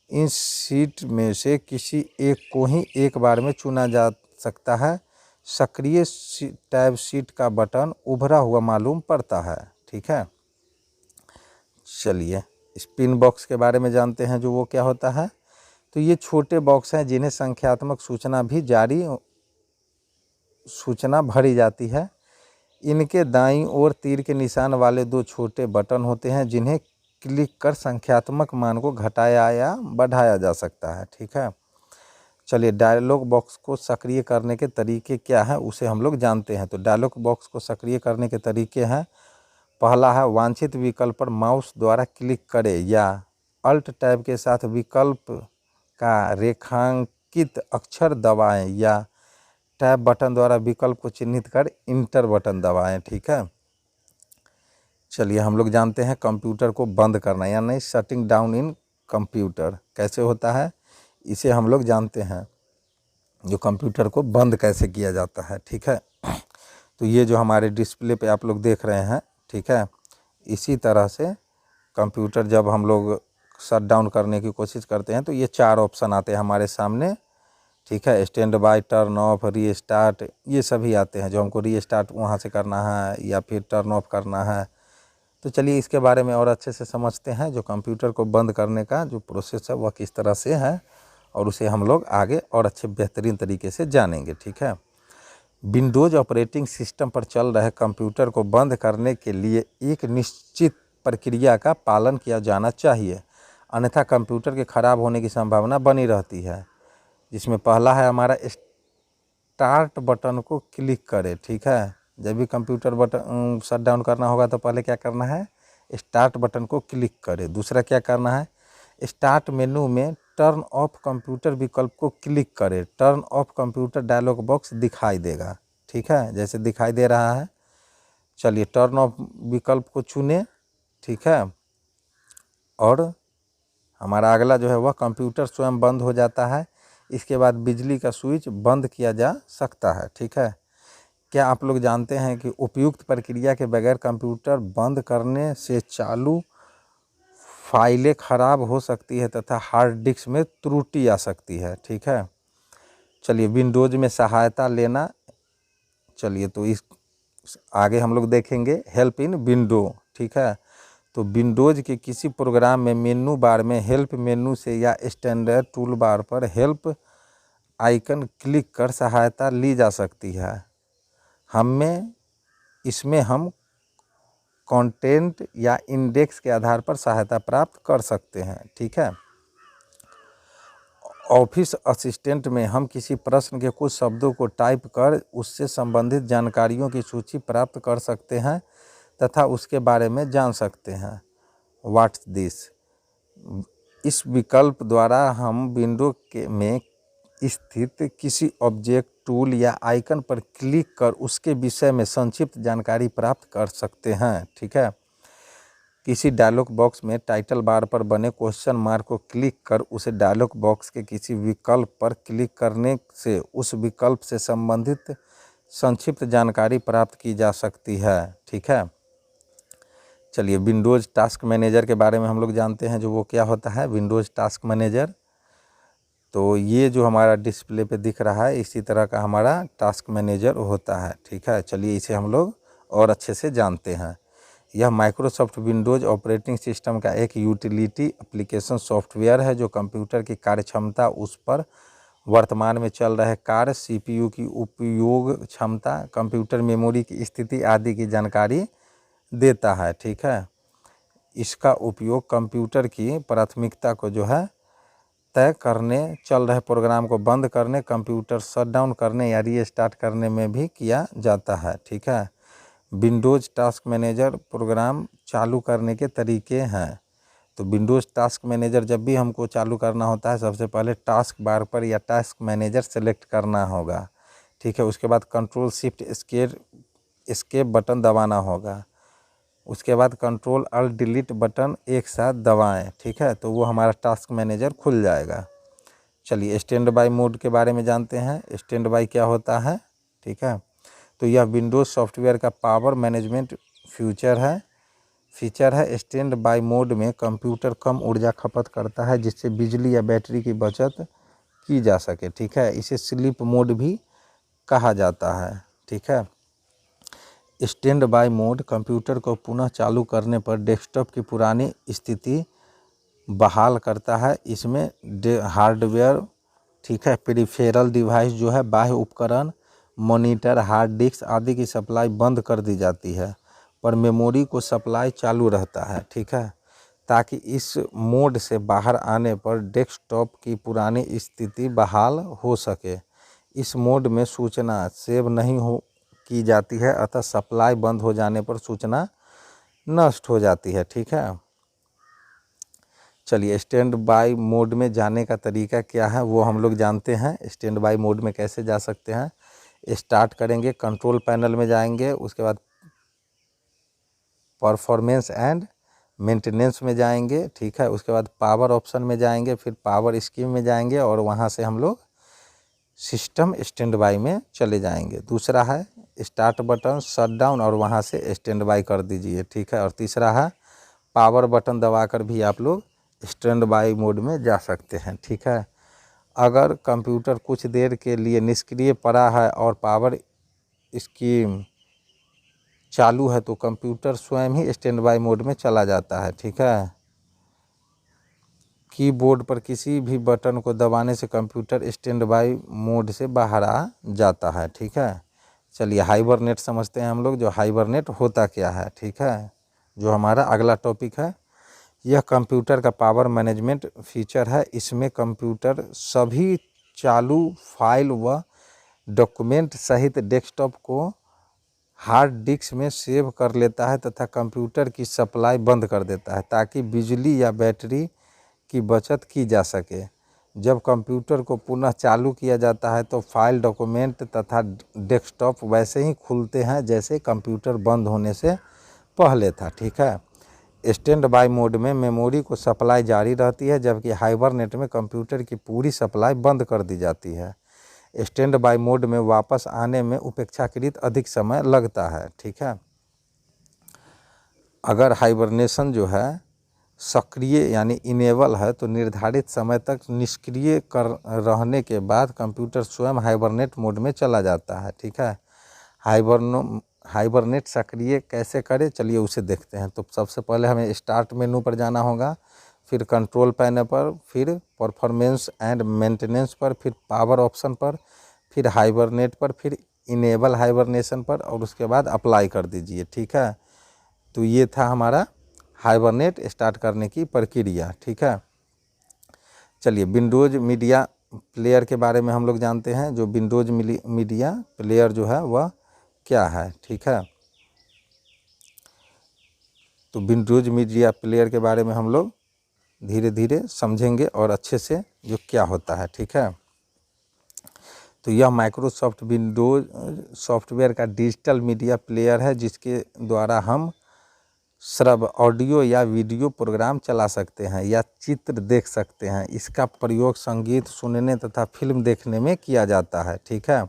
इन सीट में से किसी एक को ही एक बार में चुना जा सकता है। सक्रिय टैब सीट का बटन उभरा हुआ मालूम पड़ता है। ठीक है, चलिए स्पिन बॉक्स के बारे में जानते हैं। जो वो क्या होता है। तो ये छोटे बॉक्स हैं जिन्हें संख्यात्मक सूचना भरी जाती है। इनके दाईं ओर तीर के निशान वाले 2 छोटे बटन होते हैं जिन्हें क्लिक कर संख्यात्मक मान को घटाया या बढ़ाया जा सकता है। ठीक है, चलिए डायलॉग बॉक्स को सक्रिय करने के तरीके क्या है उसे हम लोग जानते हैं। तो डायलॉग बॉक्स को सक्रिय करने के तरीके हैं। पहला है वांछित विकल्प पर माउस द्वारा क्लिक करें या अल्ट टैब के साथ विकल्प का रेखांकित अक्षर दबाएं या टैब बटन द्वारा विकल्प को चिन्हित कर इंटर बटन दबाएं। ठीक है, चलिए हम लोग जानते हैं कंप्यूटर को बंद करना यानी शटिंग डाउन इन कंप्यूटर कैसे होता है। इसे हम लोग जानते हैं, जो कंप्यूटर को बंद कैसे किया जाता है। ठीक है, तो ये जो हमारे डिस्प्ले पे आप लोग देख रहे हैं। ठीक है, इसी तरह से कंप्यूटर जब हम लोग शट डाउन करने की कोशिश करते हैं तो ये 4 ऑप्शन आते हैं हमारे सामने। ठीक है, stand by, turn off, restart, ये सभी आते हैं जो हमको रीस्टार्ट वहाँ से करना है या फिर टर्न ऑफ करना है। तो चलिए इसके बारे में और अच्छे से समझते हैं। जो कंप्यूटर को बंद करने का जो प्रोसेस है वह किस तरह से है और उसे हम लोग आगे और अच्छे बेहतरीन तरीके से जानेंगे। ठीक है, विंडोज़ ऑपरेटिंग सिस्टम पर चल रहे कंप्यूटर को बंद करने के लिए एक निश्चित प्रक्रिया का पालन किया जाना चाहिए, अन्यथा कंप्यूटर के ख़राब होने की संभावना बनी रहती है। जिसमें पहला है हमारा स्टार्ट बटन को क्लिक करें। ठीक है, जब भी कंप्यूटर बटन शट डाउन करना होगा तो पहले क्या करना है, स्टार्ट बटन को क्लिक करें। दूसरा क्या करना है, स्टार्ट मेनू में टर्न ऑफ कंप्यूटर विकल्प को क्लिक करें। Turn off computer dialog box दिखाई देगा। ठीक है, जैसे दिखाई दे रहा है। चलिए टर्न ऑफ विकल्प को चुने। ठीक है, और हमारा अगला जो है वह कंप्यूटर स्वयं बंद हो जाता है। इसके बाद बिजली का स्विच बंद किया जा सकता है। ठीक है, क्या आप लोग जानते हैं कि उपयुक्त प्रक्रिया के बगैर कंप्यूटर बंद करने से चालू फाइलें ख़राब हो सकती है तथा हार्ड डिस्क में त्रुटि आ सकती है। ठीक है, चलिए विंडोज़ में सहायता लेना। चलिए तो इस आगे हम लोग देखेंगे हेल्प इन विंडो। ठीक है, तो विंडोज़ के किसी प्रोग्राम में मेनू बार में हेल्प मेनू से या स्टैंडर्ड टूल बार पर हेल्प आइकन क्लिक कर सहायता ली जा सकती है। इसमें हम कंटेंट या इंडेक्स के आधार पर सहायता प्राप्त कर सकते हैं। ठीक है, ऑफिस असिस्टेंट में हम किसी प्रश्न के कुछ शब्दों को टाइप कर उससे संबंधित जानकारियों की सूची प्राप्त कर सकते हैं तथा उसके बारे में जान सकते हैं। व्हाट्स दिस, इस विकल्प द्वारा हम विंडो में स्थित किसी ऑब्जेक्ट, टूल या आइकन पर क्लिक कर उसके विषय में संक्षिप्त जानकारी प्राप्त कर सकते हैं। ठीक है, किसी डायलॉग बॉक्स में टाइटल बार पर बने क्वेश्चन मार्क को क्लिक कर उसे डायलॉग बॉक्स के किसी विकल्प पर क्लिक करने से उस विकल्प से संबंधित संक्षिप्त जानकारी प्राप्त की जा सकती है। ठीक है, चलिए विंडोज़ टास्क मैनेजर के बारे में हम लोग जानते हैं, जो वो क्या होता है विंडोज़ टास्क मैनेजर। तो ये जो हमारा डिस्प्ले पे दिख रहा है इसी तरह का हमारा टास्क मैनेजर होता है। ठीक है, चलिए इसे हम लोग और अच्छे से जानते हैं। यह माइक्रोसॉफ्ट विंडोज़ ऑपरेटिंग सिस्टम का एक यूटिलिटी एप्लीकेशन सॉफ्टवेयर है जो कंप्यूटर की कार्यक्षमता, उस पर वर्तमान में चल रहे कार्य, सीपीयू की उपयोग क्षमता, कंप्यूटर मेमोरी की स्थिति आदि की जानकारी देता है। ठीक है, इसका उपयोग कंप्यूटर की प्राथमिकता को जो है तय करने, चल रहे प्रोग्राम को बंद करने, कंप्यूटर शट डाउन करने या रीस्टार्ट करने में भी किया जाता है। ठीक है, विंडोज़ टास्क मैनेजर प्रोग्राम चालू करने के तरीके हैं। तो विंडोज़ टास्क मैनेजर जब भी हमको चालू करना होता है सबसे पहले टास्क बार पर या टास्क मैनेजर सेलेक्ट करना होगा। ठीक है, उसके बाद कंट्रोल शिफ्ट एस्केप बटन दबाना होगा। उसके बाद कंट्रोल अल्ट डिलीट बटन एक साथ दबाएं। ठीक है, तो वो हमारा टास्क मैनेजर खुल जाएगा। चलिए स्टैंड बाय मोड के बारे में जानते हैं। स्टैंड बाय क्या होता है? ठीक है, तो यह विंडोज़ सॉफ्टवेयर का पावर मैनेजमेंट फीचर है। स्टैंड बाय मोड में कंप्यूटर कम ऊर्जा खपत करता है जिससे बिजली या बैटरी की बचत की जा सके। ठीक है, इसे स्लीप मोड भी कहा जाता है। ठीक है, स्टैंड बाय मोड कंप्यूटर को पुनः चालू करने पर डेस्कटॉप की पुरानी स्थिति बहाल करता है। इसमें हार्डवेयर, ठीक है, पेरिफेरल डिवाइस जो है, बाह्य उपकरण, मॉनिटर, हार्ड डिस्क आदि की सप्लाई बंद कर दी जाती है, पर मेमोरी को सप्लाई चालू रहता है। ठीक है, ताकि इस मोड से बाहर आने पर डेस्कटॉप की पुरानी स्थिति बहाल हो सके। इस मोड में सूचना सेव नहीं की जाती है, अतः सप्लाई बंद हो जाने पर सूचना नष्ट हो जाती है। ठीक है, चलिए स्टैंड बाय मोड में जाने का तरीका क्या है वो हम लोग जानते हैं। स्टैंड बाय मोड में कैसे जा सकते हैं? स्टार्ट करेंगे, कंट्रोल पैनल में जाएंगे, उसके बाद परफॉर्मेंस एंड मेंटेनेंस में जाएंगे। ठीक है, उसके बाद पावर ऑप्शन में जाएंगे, फिर पावर स्कीम में जाएंगे और वहाँ से हम लोग सिस्टम स्टैंड बाय में चले जाएंगे। दूसरा है स्टार्ट बटन, शट डाउन, और वहाँ से स्टैंड बाय कर दीजिए। ठीक है, और तीसरा है पावर बटन दबाकर भी आप लोग स्टैंड बाय मोड में जा सकते हैं। ठीक है, अगर कंप्यूटर कुछ देर के लिए निष्क्रिय पड़ा है और पावर स्कीम चालू है तो कंप्यूटर स्वयं ही स्टैंड बाय मोड में चला जाता है। ठीक है, कीबोर्ड पर किसी भी बटन को दबाने से कंप्यूटर स्टैंड बाई मोड से बाहर आ जाता है। ठीक है, चलिए हाइबरनेट समझते हैं हम लोग, जो हाइबरनेट होता क्या है। ठीक है, जो हमारा अगला टॉपिक है, यह कंप्यूटर का पावर मैनेजमेंट फीचर है। इसमें कंप्यूटर सभी चालू फाइल व डॉक्यूमेंट सहित डेस्कटॉप को हार्ड डिस्क में सेव कर लेता है तथा कंप्यूटर की सप्लाई बंद कर देता है ताकि बिजली या बैटरी की बचत की जा सके। जब कंप्यूटर को पुनः चालू किया जाता है तो फाइल, डॉक्यूमेंट तथा डेस्कटॉप वैसे ही खुलते हैं जैसे कंप्यूटर बंद होने से पहले था। ठीक है, स्टैंड बाय मोड में मेमोरी को सप्लाई जारी रहती है, जबकि हाइबरनेट में कंप्यूटर की पूरी सप्लाई बंद कर दी जाती है। स्टैंड बाय मोड में वापस आने में अपेक्षाकृत अधिक समय लगता है। ठीक है, अगर हाइबरनेशन जो है सक्रिय यानी इनेबल है तो निर्धारित समय तक निष्क्रिय कर रहने के बाद कंप्यूटर स्वयं हाइबरनेट मोड में चला जाता है। ठीक है, हाइबरनेट सक्रिय कैसे करें, चलिए उसे देखते हैं। तो सबसे पहले हमें स्टार्ट मेनू पर जाना होगा, फिर कंट्रोल पैनल पर, फिर परफॉर्मेंस एंड मेंटेनेंस पर, फिर पावर ऑप्शन पर, फिर हाइबरनेट पर, फिर इनेबल हाइबरनेशन पर, और उसके बाद अप्लाई कर दीजिए। ठीक है, तो ये था हमारा हाइबरनेट स्टार्ट करने की प्रक्रिया। ठीक है, चलिए विंडोज़ मीडिया प्लेयर के बारे में हम लोग जानते हैं। जो विंडोज़ मीडिया प्लेयर जो है वह क्या है। ठीक है, तो विंडोज़ मीडिया प्लेयर के बारे में हम लोग धीरे धीरे समझेंगे और अच्छे से जो क्या होता है। ठीक है, तो यह माइक्रोसॉफ्ट विंडोज़ सॉफ्टवेयर का डिजिटल मीडिया प्लेयर है जिसके द्वारा हम श्रव्य ऑडियो या वीडियो प्रोग्राम चला सकते हैं या चित्र देख सकते हैं। इसका प्रयोग संगीत सुनने तथा फिल्म देखने में किया जाता है। ठीक है,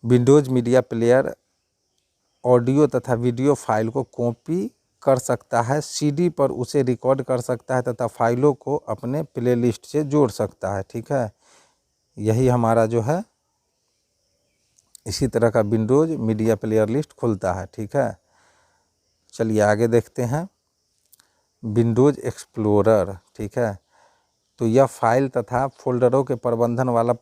विंडोज़ मीडिया प्लेयर ऑडियो तथा वीडियो फाइल को कॉपी कर सकता है, सीडी पर उसे रिकॉर्ड कर सकता है तथा फाइलों को अपने प्लेलिस्ट से जोड़ सकता है। ठीक है, यही हमारा जो है इसी तरह का विंडोज़ मीडिया प्लेयर लिस्ट खुलता है। ठीक है, चलिए आगे देखते हैं विंडोज़ एक्सप्लोरर। ठीक है, तो यह फाइल तथा फोल्डरों के प्रबंधन वाला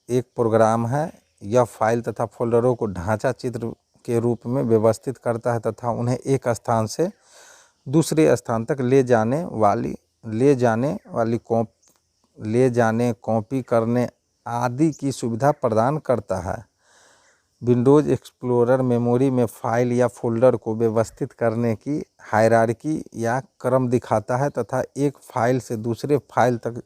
एक प्रोग्राम है। यह फाइल तथा फोल्डरों को ढांचा चित्र के रूप में व्यवस्थित करता है तथा उन्हें एक स्थान से दूसरे स्थान तक ले जाने कॉपी करने आदि की सुविधा प्रदान करता है। विंडोज़ एक्सप्लोरर मेमोरी में फाइल या फोल्डर को व्यवस्थित करने की हायरार्की या क्रम दिखाता है तथा एक फाइल से दूसरे फाइल तक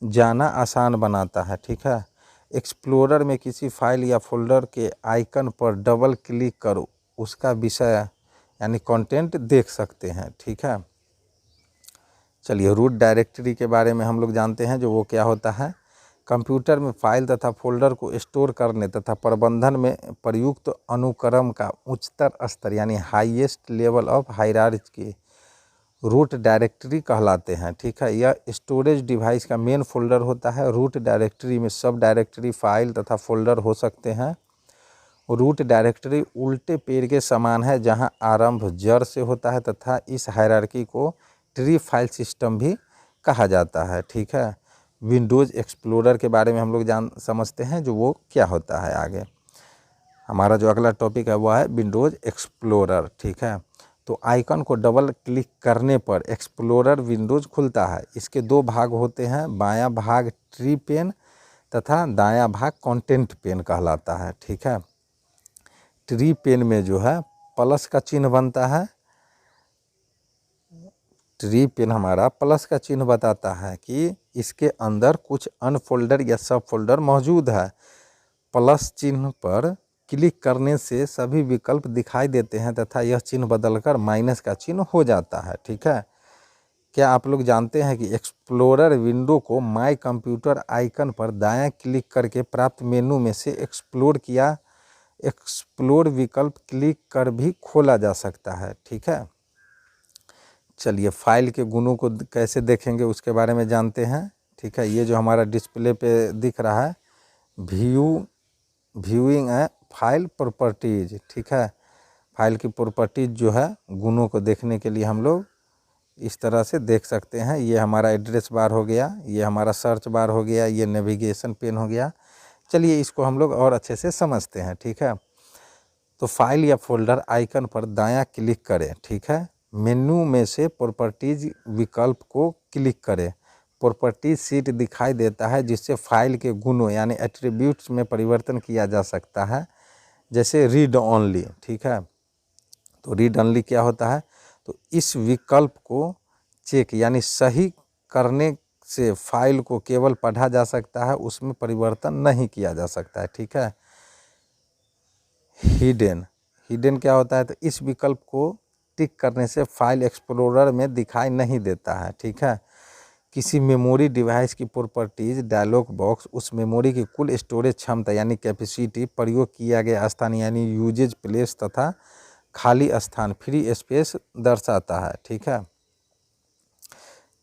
जाना आसान बनाता है। ठीक है, एक्सप्लोरर में किसी फाइल या फोल्डर के आइकन पर डबल क्लिक करो उसका विषय यानी कंटेंट देख सकते हैं। ठीक है, चलिए रूट डायरेक्टरी के बारे में हम लोग जानते हैं, जो वो क्या होता है। कंप्यूटर में फाइल तथा फोल्डर को स्टोर करने तथा प्रबंधन में प्रयुक्त अनुक्रम का उच्चतर स्तर यानी highest level of hierarchy root directory कहलाते हैं। ठीक है, यह स्टोरेज डिवाइस का मेन फोल्डर होता है। रूट डायरेक्टरी में सब डायरेक्टरी फाइल तथा फोल्डर हो सकते हैं। रूट डायरेक्टरी उल्टे पेड़ के समान है जहां आरंभ जड़ से होता है तथा इस हायरार्की को ट्री फाइल सिस्टम भी कहा जाता है। ठीक है, विंडोज़ एक्सप्लोरर के बारे में हम लोग समझते हैं, जो वो क्या होता है। आगे हमारा जो अगला टॉपिक है वह है विंडोज़ एक्सप्लोरर। ठीक है, तो आइकन को डबल क्लिक करने पर एक्सप्लोरर विंडोज़ खुलता है। इसके दो भाग होते हैं, बायां भाग ट्री पेन तथा दायां भाग कंटेंट पेन कहलाता है। ठीक है, ट्री पेन में जो है प्लस का चिन्ह बनता है। ट्री पेन हमारा प्लस का चिन्ह बताता है कि इसके अंदर कुछ अनफोल्डर या सब फोल्डर मौजूद है। प्लस चिन्ह पर क्लिक करने से सभी विकल्प दिखाई देते हैं तथा यह चिन्ह बदलकर माइनस का चिन्ह हो जाता है। ठीक है, क्या आप लोग जानते हैं कि एक्सप्लोरर विंडो को माय कंप्यूटर आइकन पर दायां क्लिक करके प्राप्त मेनू में से एक्सप्लोर विकल्प क्लिक कर भी खोला जा सकता है। ठीक है, चलिए फाइल के गुणों को कैसे देखेंगे उसके बारे में जानते हैं। ठीक है, ये जो हमारा डिस्प्ले पे दिख रहा है व्यूइंग है फाइल प्रॉपर्टीज। ठीक है, फाइल की प्रॉपर्टीज जो है गुणों को देखने के लिए हम लोग इस तरह से देख सकते हैं। ये हमारा एड्रेस बार हो गया, ये हमारा सर्च बार हो गया, ये नेविगेशन पेन हो गया। चलिए इसको हम लोग और अच्छे से समझते हैं, ठीक है। तो फाइल या फोल्डर आइकन पर दायां क्लिक करें, ठीक है। मेन्यू में से प्रॉपर्टीज विकल्प को क्लिक करें। प्रॉपर्टीज सीट दिखाई देता है जिससे फाइल के गुणों यानी एट्रीब्यूट्स में परिवर्तन किया जा सकता है, जैसे रीड ओनली, ठीक है। तो रीड ओनली क्या होता है, तो इस विकल्प को चेक यानी सही करने से फाइल को केवल पढ़ा जा सकता है, उसमें परिवर्तन नहीं किया जा सकता है, ठीक है। हिडन क्या होता है, तो इस विकल्प को टिक करने से फाइल एक्सप्लोरर में दिखाई नहीं देता है, ठीक है। किसी मेमोरी डिवाइस की प्रॉपर्टीज डायलॉग बॉक्स उस मेमोरी की कुल स्टोरेज क्षमता यानी कैपेसिटी, प्रयोग किया गया स्थान यानी यूजेज प्लेस तथा खाली स्थान फ्री स्पेस दर्शाता है, ठीक है।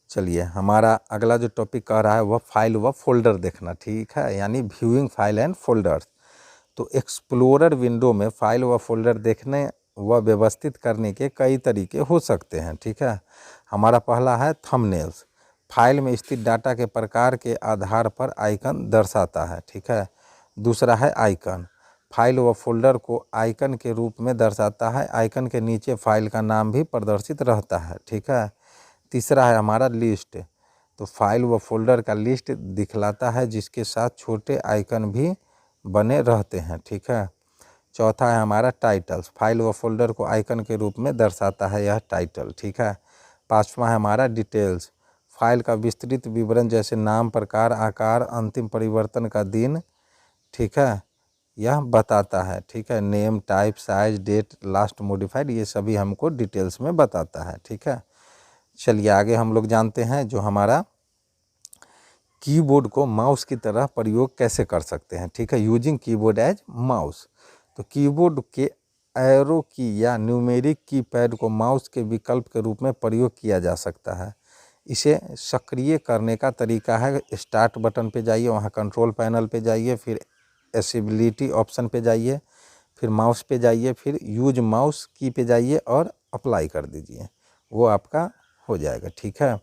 चलिए हमारा अगला जो टॉपिक कह रहा है वह फाइल व फोल्डर देखना, ठीक है, यानी व्यूइंग फाइल एंड फोल्डर्स। तो एक्सप्लोरर विंडो में फाइल व फोल्डर देखने व व्यवस्थित करने के कई तरीके हो सकते हैं, ठीक है। हमारा पहला है थंबनेल्स, फाइल में स्थित डाटा के प्रकार के आधार पर आइकन दर्शाता है, ठीक है। दूसरा है आइकन, फाइल व फोल्डर को आइकन के रूप में दर्शाता है, आइकन के नीचे फाइल का नाम भी प्रदर्शित रहता है, ठीक है। तीसरा है हमारा लिस्ट, तो फाइल व फोल्डर का लिस्ट दिखलाता है जिसके साथ छोटे आइकन भी बने रहते हैं, ठीक है। चौथा है हमारा टाइटल्स, फाइल व फोल्डर को आइकन के रूप में दर्शाता है यह टाइटल, ठीक है। पांचवा है हमारा डिटेल्स, फाइल का विस्तृत विवरण जैसे नाम, प्रकार, आकार, अंतिम परिवर्तन का दिन, ठीक है, यह बताता है, ठीक है। Name, type, size, date, last modified, ये सभी हमको डिटेल्स में बताता है, ठीक है। चलिए आगे हम लोग जानते हैं जो हमारा कीबोर्ड को माउस की तरह प्रयोग कैसे कर सकते हैं, ठीक है, यूजिंग कीबोर्ड एज माउस। तो कीबोर्ड के एरो की या न्यूमेरिक कीपैड को माउस के विकल्प के रूप में प्रयोग किया जा सकता है। इसे सक्रिय करने का तरीका है, स्टार्ट बटन पे जाइए, वहाँ कंट्रोल पैनल पे जाइए, फिर एसेबिलिटी ऑप्शन पे जाइए, फिर माउस पे जाइए, फिर यूज माउस की पे जाइए और अप्लाई कर दीजिए, वो आपका हो जाएगा, ठीक है।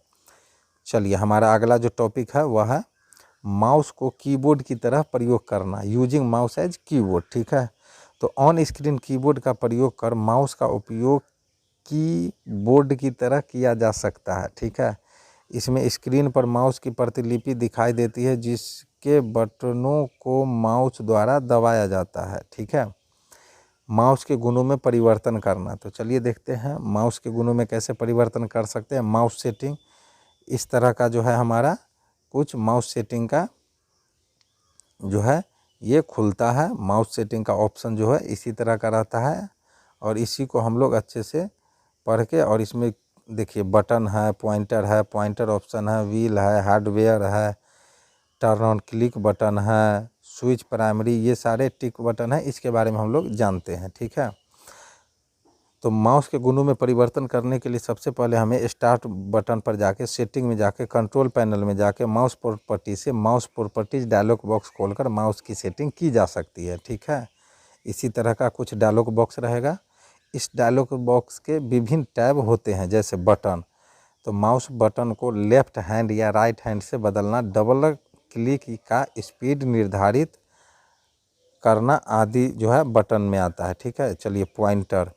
चलिए हमारा अगला जो टॉपिक है वह है माउस को कीबोर्ड की तरह प्रयोग करना, यूजिंग माउस एज कीबोर्ड, ठीक है। तो ऑन स्क्रीन कीबोर्ड का प्रयोग कर माउस का उपयोग कीबोर्ड की तरह किया जा सकता है, ठीक है। इसमें स्क्रीन पर माउस की प्रतिलिपि दिखाई देती है जिसके बटनों को माउस द्वारा दबाया जाता है, ठीक है। माउस के गुणों में परिवर्तन करना, तो चलिए देखते हैं माउस के गुणों में कैसे परिवर्तन कर सकते हैं। माउस सेटिंग, इस तरह का जो है हमारा कुछ माउस सेटिंग का जो है ये खुलता है, माउस सेटिंग का ऑप्शन जो है इसी तरह का रहता है और इसी को हम लोग अच्छे से पढ़ के, और इसमें देखिए बटन है, पॉइंटर ऑप्शन है, व्हील है, हार्डवेयर है, टर्न ऑन क्लिक बटन है, स्विच प्राइमरी, ये सारे टिक बटन है, इसके बारे में हम लोग जानते हैं, ठीक है। तो माउस के गुणों में परिवर्तन करने के लिए सबसे पहले हमें स्टार्ट बटन पर जाके सेटिंग में जाके कंट्रोल पैनल में जाके माउस प्रॉपर्टी से माउस प्रॉपर्टीज डायलॉग बॉक्स खोलकर माउस की सेटिंग की जा सकती है, ठीक है। इसी तरह का कुछ डायलॉग बॉक्स रहेगा। इस डायलॉग बॉक्स के विभिन्न टैब होते हैं जैसे बटन, तो माउस बटन को लेफ्ट हैंड या राइट हैंड से बदलना, डबल क्लिक का स्पीड निर्धारित करना आदि जो है बटन में आता है, ठीक है। चलिए पॉइंटर,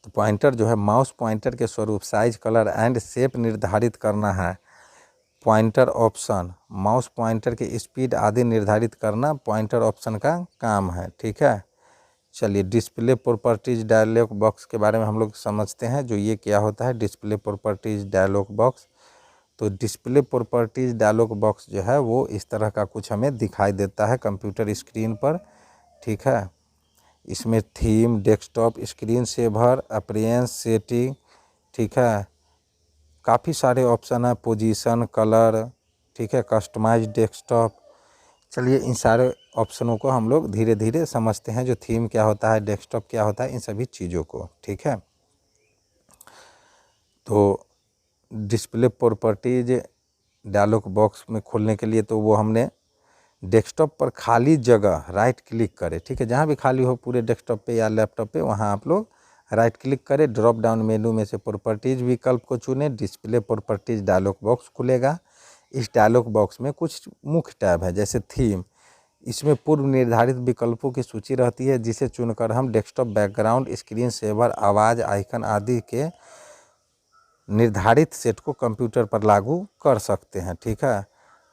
तो पॉइंटर जो है माउस पॉइंटर के स्वरूप, साइज, कलर एंड शेप निर्धारित करना है। पॉइंटर ऑप्शन, माउस पॉइंटर के स्पीड आदि निर्धारित करना पॉइंटर ऑप्शन का काम है, ठीक है। चलिए डिस्प्ले प्रॉपर्टीज डायलॉग बॉक्स के बारे में हम लोग समझते हैं, जो ये क्या होता है डिस्प्ले प्रॉपर्टीज डायलॉग बॉक्स। तो डिस्प्ले प्रॉपर्टीज डायलॉग बॉक्स जो है वो इस तरह का कुछ हमें दिखाई देता है कंप्यूटर स्क्रीन पर, ठीक है। इसमें theme, desktop, screen saver, appearance, setting, ठीक है, काफ़ी सारे ऑप्शन है, पोजीशन, कलर, ठीक है, कस्टमाइज डेस्कटॉप। चलिए इन सारे ऑप्शनों को हम लोग धीरे धीरे समझते हैं, जो थीम क्या होता है, डेस्कटॉप क्या होता है, इन सभी चीज़ों को, ठीक है। तो डिस्प्ले प्रॉपर्टीज डायलॉग बॉक्स में खोलने के लिए तो वो हमने डेस्कटॉप पर खाली जगह राइट क्लिक करें, ठीक है, जहाँ भी खाली हो पूरे डेस्कटॉप पे या लैपटॉप पे वहाँ आप लोग राइट क्लिक करें, ड्रॉप डाउन मेनू में से प्रॉपर्टीज़ विकल्प को चुनें, डिस्प्ले प्रॉपर्टीज़ डायलॉग बॉक्स खुलेगा। इस डायलॉग बॉक्स में कुछ मुख्य टैब है जैसे थीम, इसमें पूर्व निर्धारित विकल्पों की सूची रहती है जिसे चुनकर हम डेस्कटॉप बैकग्राउंड, स्क्रीन सेवर, आवाज़, आइकन आदि के निर्धारित सेट को कंप्यूटर पर लागू कर सकते हैं। ठीक है,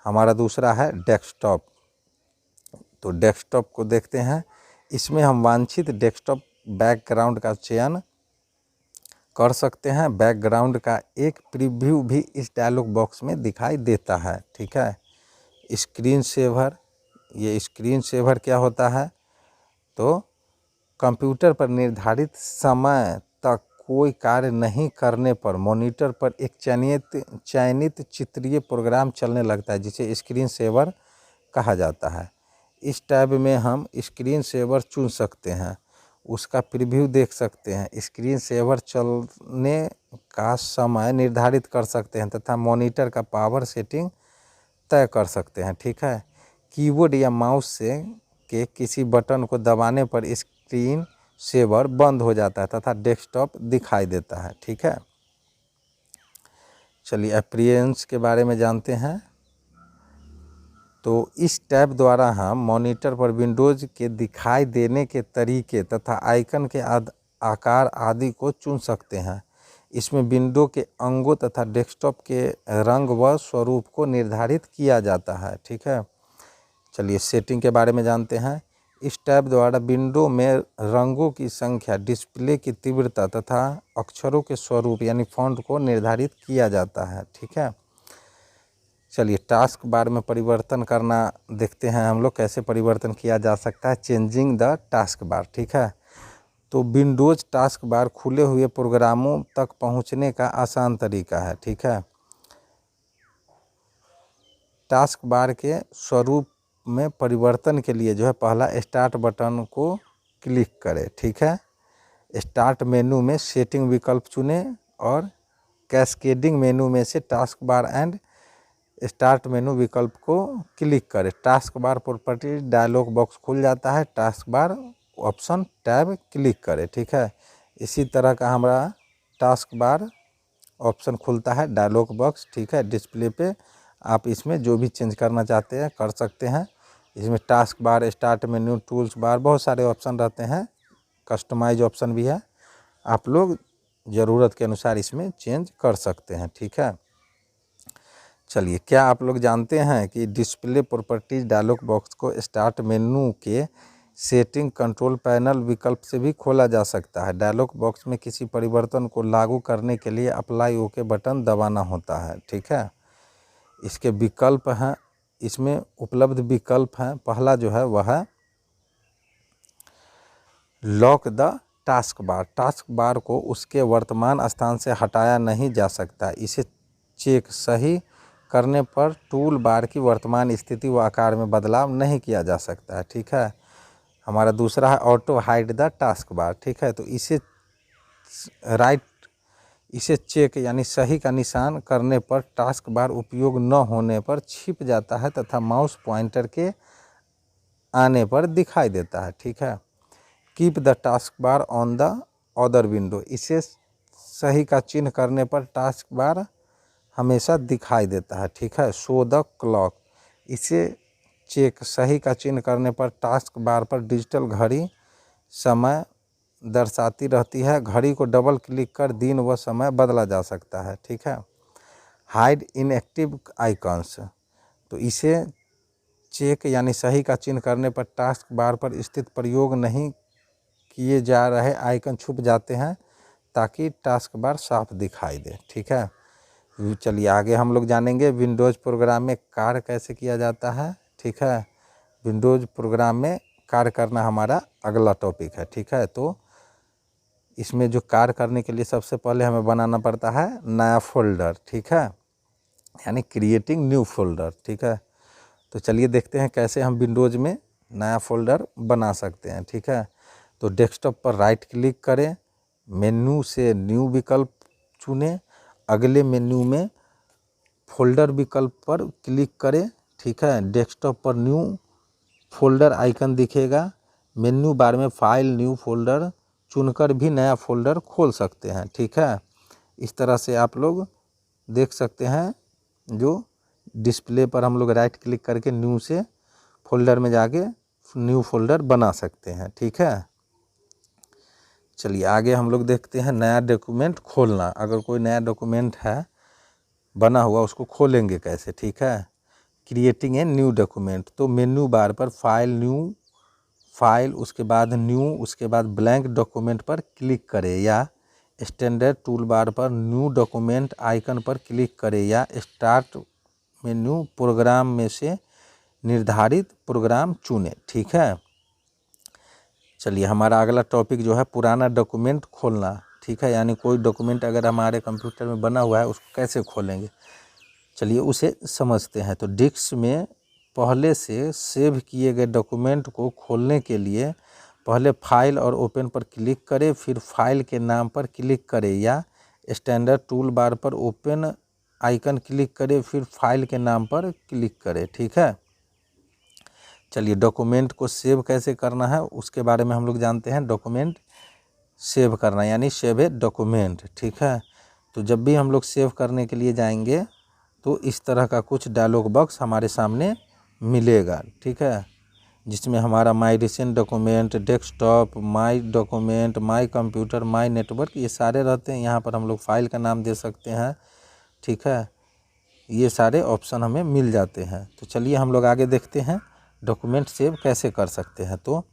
हमारा दूसरा है डेस्कटॉप। तो डेस्कटॉप को देखते हैं, इसमें हम वांछित डेस्कटॉप बैकग्राउंड का चयन कर सकते हैं। बैकग्राउंड का एक प्रीव्यू भी इस डायलॉग बॉक्स में दिखाई देता है। ठीक है, स्क्रीन सेवर, ये स्क्रीन सेवर क्या होता है, तो कंप्यूटर पर निर्धारित समय तक कोई कार्य नहीं करने पर मॉनिटर पर एक चयनित चित्रीय प्रोग्राम चलने लगता है जिसे स्क्रीन सेवर कहा जाता है। इस टैब में हम स्क्रीन सेवर चुन सकते हैं, उसका प्रीव्यू देख सकते हैं, स्क्रीन सेवर चलने का समय निर्धारित कर सकते हैं तथा मॉनिटर का पावर सेटिंग तय कर सकते हैं। ठीक है, कीबोर्ड या माउस से के किसी बटन को दबाने पर स्क्रीन सेवर बंद हो जाता है तथा डेस्कटॉप दिखाई देता है। ठीक है, चलिए अपीयरेंस के बारे में जानते हैं। तो इस टैब द्वारा हम मॉनिटर पर विंडोज़ के दिखाई देने के तरीके तथा आइकन के आकार आदि को चुन सकते हैं। इसमें विंडो के अंगों तथा डेस्कटॉप के रंग व स्वरूप को निर्धारित किया जाता है। ठीक है, चलिए सेटिंग के बारे में जानते हैं। इस टैब द्वारा विंडो में रंगों की संख्या, डिस्प्ले की तीव्रता तथा अक्षरों के स्वरूप यानी फॉन्ट को निर्धारित किया जाता है। ठीक है, चलिए टास्क बार में परिवर्तन करना देखते हैं हम लोग, कैसे परिवर्तन किया जा सकता है। Changing the task bar. ठीक है, तो विंडोज़ टास्क बार खुले हुए प्रोग्रामों तक पहुंचने का आसान तरीका है। ठीक है, टास्क बार के स्वरूप में परिवर्तन के लिए जो है पहला स्टार्ट बटन को क्लिक करें। ठीक है, स्टार्ट मेनू में सेटिंग विकल्प चुनें और कैस्केडिंग मेनू में से task bar and start menu विकल्प को क्लिक करें। Task bar properties dialog box खुल जाता है, task bar option tab click करें। ठीक है, इसी तरह का हमारा टास्क बार ऑप्शन खुलता है डायलॉग बॉक्स। ठीक है, डिस्प्ले पे आप इसमें जो भी चेंज करना चाहते हैं कर सकते हैं। इसमें task bar, start menu, tools bar, बहुत सारे ऑप्शन रहते हैं, कस्टमाइज ऑप्शन भी है, आप लोग ज़रूरत के अनुसार इसमें चेंज कर सकते हैं। ठीक है, चलिए क्या आप लोग जानते हैं कि डिस्प्ले प्रॉपर्टीज डायलॉग बॉक्स को स्टार्ट मेनू के सेटिंग कंट्रोल पैनल विकल्प से भी खोला जा सकता है। डायलॉग बॉक्स में किसी परिवर्तन को लागू करने के लिए अप्लाई ओके बटन दबाना होता है। ठीक है, इसके विकल्प हैं, इसमें उपलब्ध विकल्प हैं। पहला जो है वह है lock the task bar. Task bar को उसके वर्तमान स्थान से हटाया नहीं जा सकता। इसे चेक सही करने पर टूल बार की वर्तमान स्थिति व आकार में बदलाव नहीं किया जा सकता है। ठीक है, हमारा दूसरा है auto hide the task bar. ठीक है, तो इसे चेक यानी सही का निशान करने पर टास्क बार उपयोग न होने पर छिप जाता है तथा माउस पॉइंटर के आने पर दिखाई देता है। ठीक है, keep the task bar on the other window. इसे सही का चिन्ह करने पर टास्क बार हमेशा दिखाई देता है। ठीक है, शो द क्लॉक। इसे चेक सही का चिन्ह करने पर टास्क बार पर डिजिटल घड़ी समय दर्शाती रहती है। घड़ी को डबल क्लिक कर दिन व समय बदला जा सकता है। ठीक है, हाइड इनएक्टिव आइकॉन्स। तो इसे चेक यानी सही का चिन्ह करने पर टास्क बार पर स्थित प्रयोग नहीं किए जा रहे आइकन छुप जाते हैं ताकि टास्क बार साफ दिखाई दे। ठीक है, चलिए आगे हम लोग जानेंगे विंडोज़ प्रोग्राम में कार्य कैसे किया जाता है। ठीक है, विंडोज़ प्रोग्राम में कार्य करना हमारा अगला टॉपिक है। ठीक है, तो इसमें जो कार्य करने के लिए सबसे पहले हमें बनाना पड़ता है नया फोल्डर। ठीक है, यानी क्रिएटिंग न्यू फोल्डर। ठीक है, तो चलिए देखते हैं कैसे हम विंडोज़ में नया फोल्डर बना सकते हैं। ठीक है, तो डेस्कटॉप पर राइट क्लिक करें, मेन्यू से न्यू विकल्प चुनें, अगले मेन्यू में फोल्डर विकल्प पर क्लिक करें। ठीक है, डेस्कटॉप पर न्यू फोल्डर आइकन दिखेगा। मेन्यू बार में फाइल न्यू फोल्डर चुनकर भी नया फोल्डर खोल सकते हैं। ठीक है, इस तरह से आप लोग देख सकते हैं, जो डिस्प्ले पर हम लोग राइट क्लिक करके न्यू से फोल्डर में जाके न्यू फोल्डर बना सकते हैं। ठीक है, चलिए आगे हम लोग देखते हैं नया डॉक्यूमेंट खोलना। अगर कोई नया डॉक्यूमेंट है बना हुआ, उसको खोलेंगे कैसे। ठीक है, क्रिएटिंग ए न्यू डॉक्यूमेंट, तो मेन्यू बार पर फाइल, न्यू फाइल, उसके बाद न्यू, उसके बाद ब्लैंक डॉक्यूमेंट पर क्लिक करें, या स्टैंडर्ड टूल बार पर न्यू डॉक्यूमेंट आइकन पर क्लिक करें, या स्टार्ट मेन्यू प्रोग्राम में से निर्धारित प्रोग्राम चुनें। ठीक है, चलिए हमारा अगला टॉपिक जो है पुराना डॉक्यूमेंट खोलना। ठीक है, यानी कोई डॉक्यूमेंट अगर हमारे कंप्यूटर में बना हुआ है, उसको कैसे खोलेंगे, चलिए उसे समझते हैं। तो डिस्क में पहले से सेव किए गए डॉक्यूमेंट को खोलने के लिए पहले फाइल और ओपन पर क्लिक करें, फिर फाइल के नाम पर क्लिक करें, या स्टैंडर्ड टूल बार पर ओपन आइकन क्लिक करें, फिर फाइल के नाम पर क्लिक करें। ठीक है, चलिए डॉक्यूमेंट को सेव कैसे करना है उसके बारे में हम लोग जानते हैं। डॉक्यूमेंट सेव करना यानी सेव ए डॉक्यूमेंट। ठीक है, तो जब भी हम लोग सेव करने के लिए जाएंगे तो इस तरह का कुछ डायलॉग बॉक्स हमारे सामने मिलेगा। ठीक है, जिसमें हमारा my recent document, desktop, my document, my computer, my network, ये सारे रहते हैं। यहाँ पर हम लोग फाइल का नाम दे सकते हैं। ठीक है, ये सारे ऑप्शन हमें मिल जाते हैं। तो चलिए हम लोग आगे देखते हैं डॉक्यूमेंट सेव कैसे कर सकते हैं। तो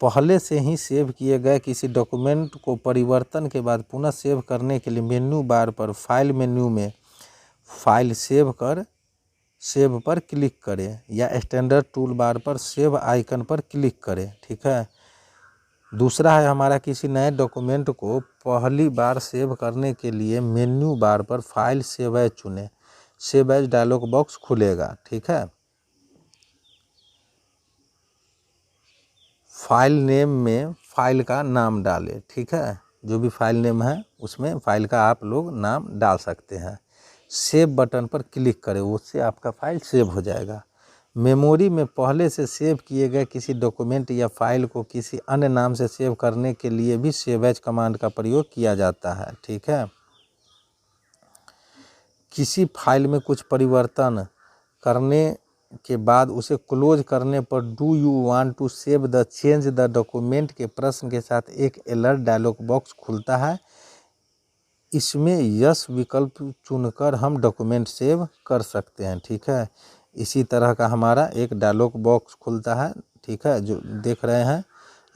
पहले से ही सेव किए गए किसी डॉक्यूमेंट को परिवर्तन के बाद पुनः सेव करने के लिए मेन्यू बार पर फाइल मेन्यू में फाइल सेव पर क्लिक करें, या स्टैंडर्ड टूल बार पर सेव आइकन पर क्लिक करें। ठीक है, दूसरा है हमारा किसी नए डॉक्यूमेंट को पहली बार सेव करने के लिए मेन्यू बार पर फाइल सेव एज चुनें, सेव एज डायलॉग बॉक्स खुलेगा। ठीक है, फाइल नेम में फाइल का नाम डालें। ठीक है, जो भी फाइल नेम है उसमें फाइल का आप लोग नाम डाल सकते हैं। सेव बटन पर क्लिक करें, उससे आपका फाइल सेव हो जाएगा। मेमोरी में पहले से सेव किए गए किसी डॉक्यूमेंट या फाइल को किसी अन्य नाम से सेव करने के लिए भी सेव एज कमांड का प्रयोग किया जाता है। ठीक है, किसी फाइल में कुछ परिवर्तन करने के बाद उसे क्लोज करने पर do you want to save the change the document के प्रश्न के साथ एक अलर्ट डायलॉग बॉक्स खुलता है। इसमें यस विकल्प चुनकर हम डॉक्यूमेंट सेव कर सकते हैं। ठीक है, इसी तरह का हमारा एक डायलॉग बॉक्स खुलता है। ठीक है, जो देख रहे हैं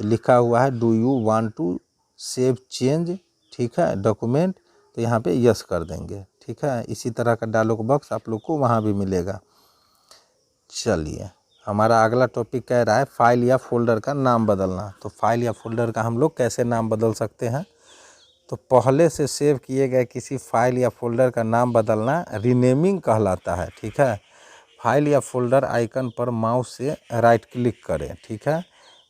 लिखा हुआ है do you want to save change. ठीक है, डॉक्यूमेंट, तो यहाँ पे यस कर देंगे। ठीक है, इसी तरह का डायलॉग बॉक्स आप लोग को वहाँ भी मिलेगा। चलिए हमारा अगला टॉपिक कह रहा है फाइल या फोल्डर का नाम बदलना। तो फाइल या फोल्डर का हम लोग कैसे नाम बदल सकते हैं। तो पहले से सेव किए गए किसी फाइल या फोल्डर का नाम बदलना रीनेमिंग कहलाता है। ठीक है, फाइल या फोल्डर आइकन पर माउस से राइट क्लिक करें। ठीक है,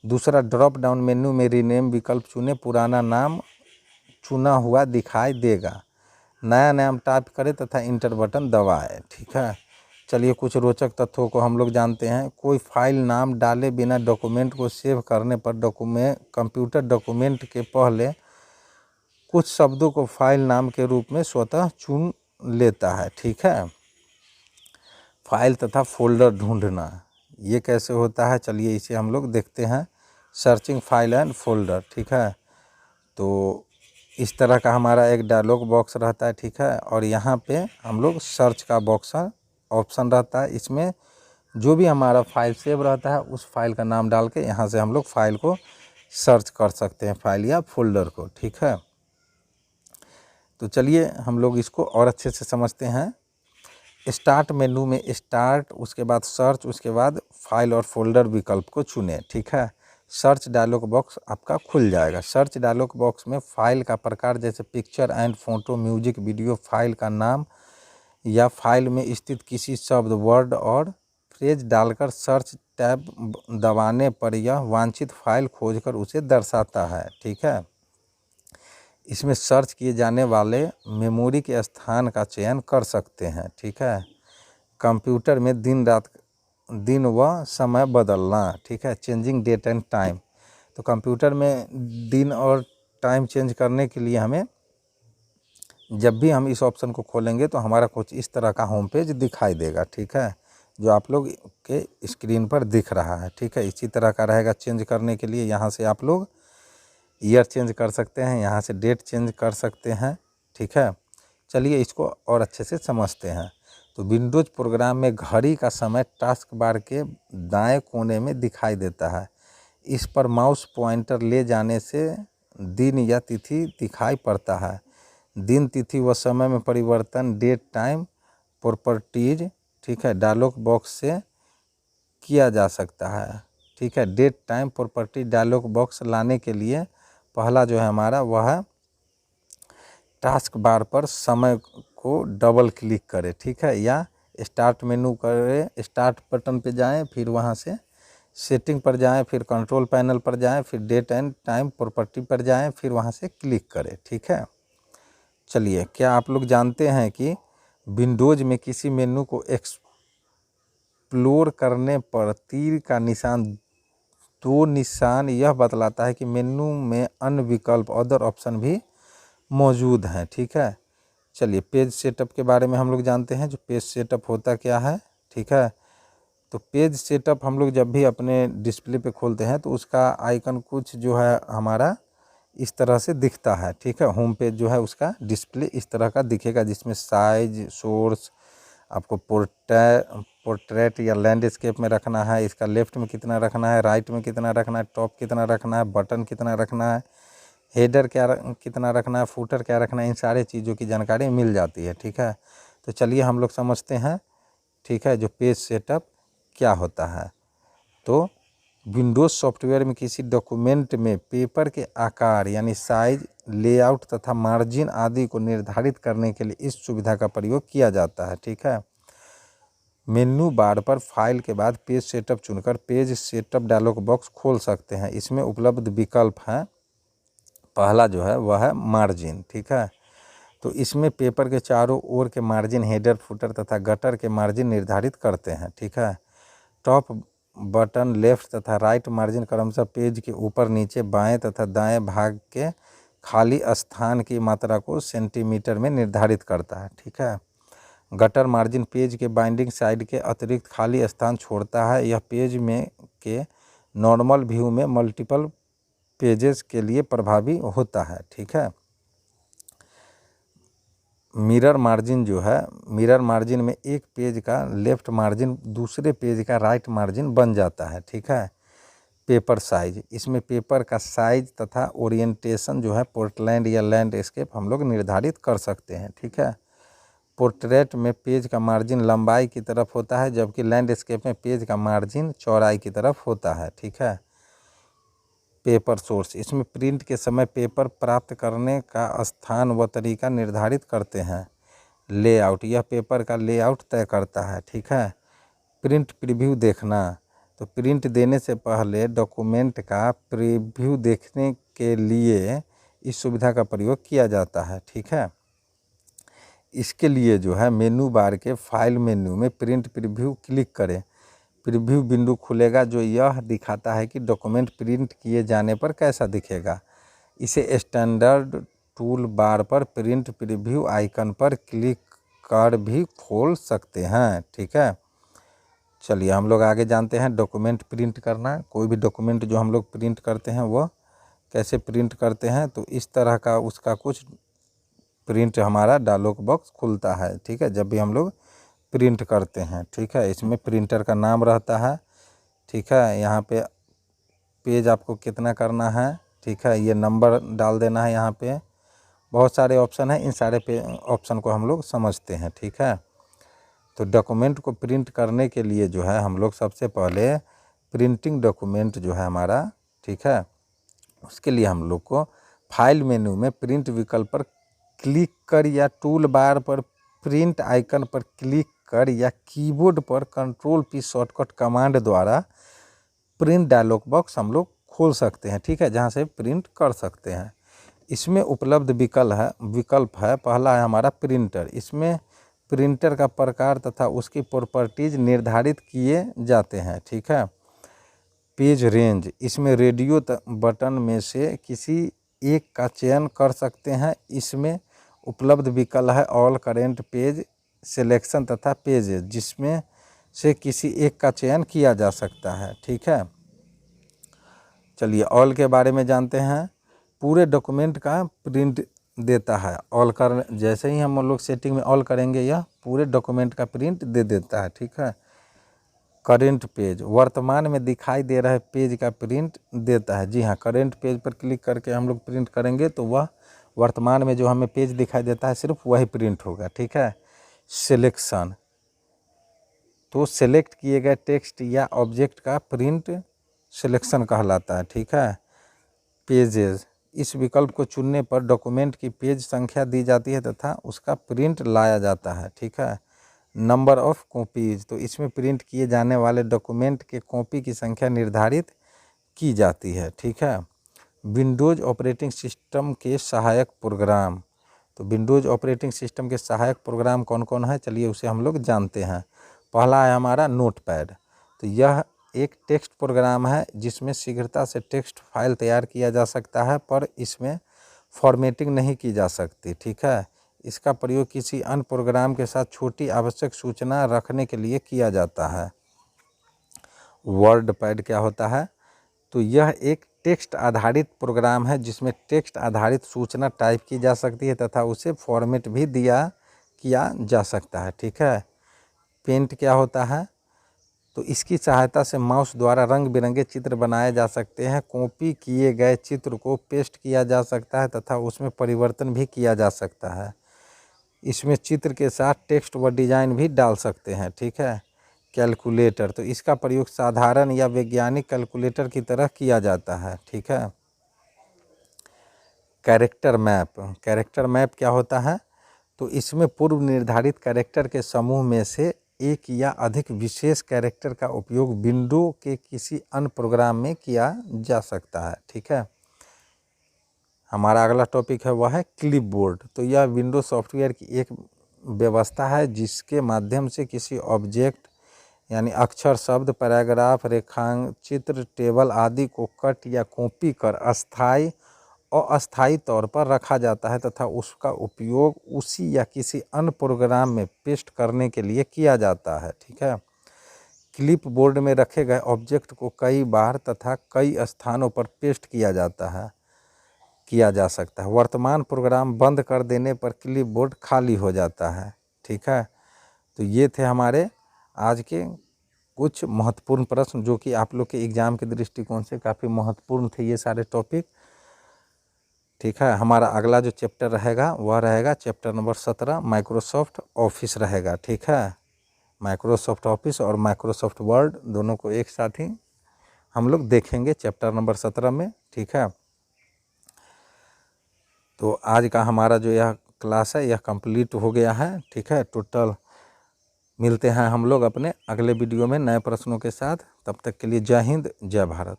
दूसरा ड्रॉप डाउन मेन्यू में रीनेम विकल्प चुनें, पुराना नाम चुना हुआ दिखाई देगा। नया नाम टाइप करें तथा इंटर बटन दबाएं। ठीक है, चलिए कुछ रोचक तथ्यों को हम लोग जानते हैं। कोई फाइल नाम डाले बिना डॉक्यूमेंट को सेव करने पर कंप्यूटर डॉक्यूमेंट के पहले कुछ शब्दों को फाइल नाम के रूप में स्वतः चुन लेता है। ठीक है, फाइल तथा फोल्डर ढूंढना ये कैसे होता है, चलिए इसे हम लोग देखते हैं। Searching file and folder. ठीक है, तो इस तरह का हमारा एक डायलॉग बॉक्स रहता है। ठीक है, और यहाँ पे हम लोग सर्च का बॉक्स ऑप्शन रहता है। इसमें जो भी हमारा फाइल सेव रहता है उस फाइल का नाम डाल के यहाँ से हम लोग फाइल को सर्च कर सकते हैं, फाइल या फोल्डर को। ठीक है, तो चलिए हम लोग इसको और अच्छे से समझते हैं। स्टार्ट मेनू में स्टार्ट, उसके बाद सर्च, उसके बाद फाइल और फोल्डर विकल्प को चुनें। ठीक है, सर्च डायलॉग बॉक्स आपका खुल जाएगा। सर्च डायलॉग बॉक्स में फाइल का प्रकार जैसे picture and photo, music, video, file का नाम या फाइल में स्थित किसी शब्द, वर्ड और फ्रेज डालकर सर्च टैब दबाने पर यह वांछित फाइल खोजकर उसे दर्शाता है। ठीक है, इसमें सर्च किए जाने वाले मेमोरी के स्थान का चयन कर सकते हैं। ठीक है, कंप्यूटर में दिन व समय बदलना। ठीक है, चेंजिंग डेट एंड टाइम, तो कंप्यूटर में दिन और टाइम चेंज करने के लिए हमें जब भी हम इस ऑप्शन को खोलेंगे तो हमारा कुछ इस तरह का होम पेज दिखाई देगा, ठीक है, जो आप लोग के स्क्रीन पर दिख रहा है, ठीक है। इसी तरह का रहेगा। चेंज करने के लिए यहाँ से आप लोग ईयर चेंज कर सकते हैं, यहाँ से डेट चेंज कर सकते हैं, ठीक है। चलिए इसको और अच्छे से समझते हैं। तो विंडोज़ प्रोग्राम में घड़ी का समय टास्क बार के दाएं कोने में दिखाई देता है। इस पर माउस पॉइंटर ले जाने से दिन या तिथि दिखाई पड़ता है। दिन, तिथि व समय में परिवर्तन डेट टाइम प्रॉपर्टीज, ठीक है, डायलॉग बॉक्स से किया जा सकता है, ठीक है। Date time property dialog box लाने के लिए पहला जो है हमारा वह है टास्क बार पर समय को डबल क्लिक करें, ठीक है, या स्टार्ट मेनू करें, स्टार्ट बटन पे जाएं, फिर वहां से सेटिंग पर जाएं, फिर कंट्रोल पैनल पर जाएं, फिर डेट एंड टाइम प्रॉपर्टी पर जाएं, फिर वहां से क्लिक करें, ठीक है। चलिए, क्या आप लोग जानते हैं कि विंडोज़ में किसी मेनू को एक्सप्लोर करने पर तीर का निशान, दो निशान यह बतलाता है कि मेनू में अन्य विकल्प, अदर ऑप्शन भी मौजूद हैं, ठीक है। चलिए, पेज सेटअप के बारे में हम लोग जानते हैं। जो पेज सेटअप होता क्या है, ठीक है। तो पेज सेटअप हम लोग जब भी अपने डिस्प्ले पे खोलते हैं तो उसका आइकन कुछ जो है हमारा इस तरह से दिखता है, ठीक है। होम पेज जो है उसका डिस्प्ले इस तरह का दिखेगा, जिसमें साइज, सोर्स, आपको पोर्ट्रेट या लैंडस्केप में रखना है, इसका लेफ्ट में कितना रखना है, राइट में कितना रखना है, टॉप कितना रखना है, बटन कितना रखना है, हेडर कितना रखना है, फूटर क्या रखना है, इन सारे चीज़ों की जानकारी मिल जाती है, ठीक है। तो चलिए हम लोग समझते हैं, ठीक है, जो पेज सेटअप क्या होता है। तो विंडोज़ सॉफ्टवेयर में किसी डॉक्यूमेंट में पेपर के आकार यानी साइज, लेआउट तथा मार्जिन आदि को निर्धारित करने के लिए इस सुविधा का प्रयोग किया जाता है, ठीक है। मेन्यू बार पर फाइल के बाद पेज सेटअप चुनकर पेज सेटअप डायलॉग बॉक्स खोल सकते हैं। इसमें उपलब्ध विकल्प हैं। पहला जो है वह है मार्जिन, ठीक है। तो इसमें पेपर के चारों ओर के मार्जिन, हेडर, फुटर तथा गटर के मार्जिन निर्धारित करते हैं, ठीक है। टॉप बटन, लेफ्ट तथा राइट मार्जिन क्रमशः पेज के ऊपर, नीचे, बाएं तथा दाएं भाग के खाली स्थान की मात्रा को सेंटीमीटर में निर्धारित करता है, ठीक है। गटर मार्जिन पेज के बाइंडिंग साइड के अतिरिक्त खाली स्थान छोड़ता है। यह पेज में के नॉर्मल व्यू में मल्टीपल पेजेस के लिए प्रभावी होता है, ठीक है। मिरर मार्जिन जो है, मिरर मार्जिन में एक पेज का लेफ्ट मार्जिन दूसरे पेज का राइट मार्जिन बन जाता है, ठीक है। पेपर साइज, इसमें पेपर का साइज तथा ओरिएंटेशन जो है पोर्टलैंड या लैंडस्केप हम लोग निर्धारित कर सकते हैं, ठीक है। पोर्ट्रेट में पेज का मार्जिन लंबाई की तरफ होता है, जबकि लैंडस्केप में पेज का मार्जिन चौड़ाई की तरफ होता है, ठीक है। पेपर सोर्स, इसमें प्रिंट के समय पेपर प्राप्त करने का स्थान व तरीका निर्धारित करते हैं। लेआउट, यह पेपर का लेआउट तय करता है, ठीक है। प्रिंट प्रीव्यू देखना, तो प्रिंट देने से पहले डॉक्यूमेंट का प्रीव्यू देखने के लिए इस सुविधा का प्रयोग किया जाता है, ठीक है। इसके लिए जो है मेनू बार के फाइल मेन्यू में प्रिंट प्रीव्यू क्लिक करें। प्रीव्यू विंडो खुलेगा जो यह दिखाता है कि डॉक्यूमेंट प्रिंट किए जाने पर कैसा दिखेगा। इसे स्टैंडर्ड टूल बार पर प्रिंट प्रीव्यू आइकन पर क्लिक कर भी खोल सकते हैं, ठीक है। चलिए हम लोग आगे जानते हैं डॉक्यूमेंट प्रिंट करना। कोई भी डॉक्यूमेंट जो हम लोग प्रिंट करते हैं वह कैसे प्रिंट करते हैं, तो इस तरह का उसका कुछ प्रिंट हमारा डायलॉग बॉक्स खुलता है, ठीक है, जब भी हम लोग प्रिंट करते हैं, ठीक है। इसमें प्रिंटर का नाम रहता है, ठीक है। यहाँ पे पेज आपको कितना करना है, ठीक है, ये नंबर डाल देना है। यहाँ पे बहुत सारे ऑप्शन हैं, इन सारे ऑप्शन को हम लोग समझते हैं, ठीक है। तो डॉक्यूमेंट को प्रिंट करने के लिए जो है हम लोग सबसे पहले प्रिंटिंग डॉक्यूमेंट जो है हमारा, ठीक है, उसके लिए हम लोग को फाइल मेन्यू में प्रिंट विकल्प पर क्लिक कर या टूल बार पर प्रिंट आइकन पर क्लिक कर या कीबोर्ड पर कंट्रोल P शॉर्टकट कमांड द्वारा प्रिंट डायलॉग बॉक्स हम लोग खोल सकते हैं, ठीक है, जहां से प्रिंट कर सकते हैं। इसमें उपलब्ध विकल्प है पहला है हमारा प्रिंटर। इसमें प्रिंटर का प्रकार तथा उसकी प्रॉपर्टीज निर्धारित किए जाते हैं, ठीक है। पेज रेंज, इसमें रेडियो बटन में से किसी एक का चयन कर सकते हैं। इसमें उपलब्ध विकल्प है ऑल करेंट पेज, सिलेक्शन तथा पेजेस, जिसमें से किसी एक का चयन किया जा सकता है। ठीक है, चलिए ऑल के बारे में जानते हैं। पूरे डॉक्यूमेंट का प्रिंट देता है। ऑल कर जैसे ही हम लोग सेटिंग में ऑल करेंगे यह पूरे डॉक्यूमेंट का प्रिंट दे देता है। ठीक है, करेंट पेज, वर्तमान में दिखाई दे रहे पेज का प्रिंट देता है। जी हाँ, करेंट पेज पर क्लिक करके हम लोग प्रिंट करेंगे तो वह वर्तमान में जो हमें पेज दिखाई देता है सिर्फ वही प्रिंट होगा। ठीक है, सिलेक्शन, तो सेलेक्ट किए गए टेक्स्ट या ऑब्जेक्ट का प्रिंट सिलेक्शन कहलाता है। ठीक है, पेजेस, इस विकल्प को चुनने पर डॉक्यूमेंट की पेज संख्या दी जाती है तथा उसका प्रिंट लाया जाता है। ठीक है, नंबर ऑफ कॉपीज, तो इसमें प्रिंट किए जाने वाले डॉक्यूमेंट के कॉपी की संख्या निर्धारित की जाती है। ठीक है, विंडोज़ ऑपरेटिंग सिस्टम के सहायक प्रोग्राम, तो विंडोज़ ऑपरेटिंग सिस्टम के सहायक प्रोग्राम कौन कौन है, चलिए उसे हम लोग जानते हैं। पहला है हमारा नोटपैड, तो यह एक टेक्स्ट प्रोग्राम है जिसमें शीघ्रता से टेक्स्ट फाइल तैयार किया जा सकता है, पर इसमें फॉर्मेटिंग नहीं की जा सकती। ठीक है, इसका प्रयोग किसी अन्य प्रोग्राम के साथ छोटी आवश्यक सूचना रखने के लिए किया जाता है। वर्ड पैड क्या होता है, तो यह एक टेक्स्ट आधारित प्रोग्राम है जिसमें टेक्स्ट आधारित सूचना टाइप की जा सकती है तथा उसे फॉर्मेट भी किया जा सकता है। ठीक है, पेंट क्या होता है, तो इसकी सहायता से माउस द्वारा रंग बिरंगे चित्र बनाए जा सकते हैं। कॉपी किए गए चित्र को पेस्ट किया जा सकता है तथा उसमें परिवर्तन भी किया जा सकता है। इसमें चित्र के साथ टेक्स्ट व डिज़ाइन भी डाल सकते हैं। ठीक है, कैलकुलेटर, तो इसका प्रयोग साधारण या वैज्ञानिक कैलकुलेटर की तरह किया जाता है। ठीक है, कैरेक्टर मैप, कैरेक्टर मैप क्या होता है, तो इसमें पूर्व निर्धारित कैरेक्टर के समूह में से एक या अधिक विशेष कैरेक्टर का उपयोग विंडो के किसी अन्य प्रोग्राम में किया जा सकता है। ठीक है, हमारा अगला टॉपिक है वह है क्लिपबोर्ड, तो यह विंडो सॉफ्टवेयर की एक व्यवस्था है जिसके माध्यम से किसी ऑब्जेक्ट यानी अक्षर, शब्द, पैराग्राफ, रेखांक, चित्र, टेबल आदि को कट या कॉपी कर अस्थायी और अस्थायी तौर पर रखा जाता है तथा उसका उपयोग उसी या किसी अन्य प्रोग्राम में पेस्ट करने के लिए किया जाता है। ठीक है, क्लिपबोर्ड में रखे गए ऑब्जेक्ट को कई बार तथा कई स्थानों पर पेस्ट किया जा सकता है। वर्तमान प्रोग्राम बंद कर देने पर क्लिपबोर्ड खाली हो जाता है। ठीक है, तो ये थे हमारे आज के कुछ महत्वपूर्ण प्रश्न जो कि आप लोग के एग्ज़ाम के दृष्टिकोण से काफ़ी महत्वपूर्ण थे ये सारे टॉपिक। ठीक है, हमारा अगला जो चैप्टर रहेगा वह रहेगा चैप्टर नंबर 17 माइक्रोसॉफ्ट ऑफिस रहेगा। ठीक है, माइक्रोसॉफ्ट ऑफिस और माइक्रोसॉफ्ट वर्ड दोनों को एक साथ ही हम लोग देखेंगे चैप्टर नंबर 17 में। ठीक है, तो आज का हमारा जो यह क्लास है यह कंप्लीट हो गया है। ठीक है, टोटल मिलते हैं हम लोग अपने अगले वीडियो में नए प्रश्नों के साथ। तब तक के लिए जय हिंद, जय भारत।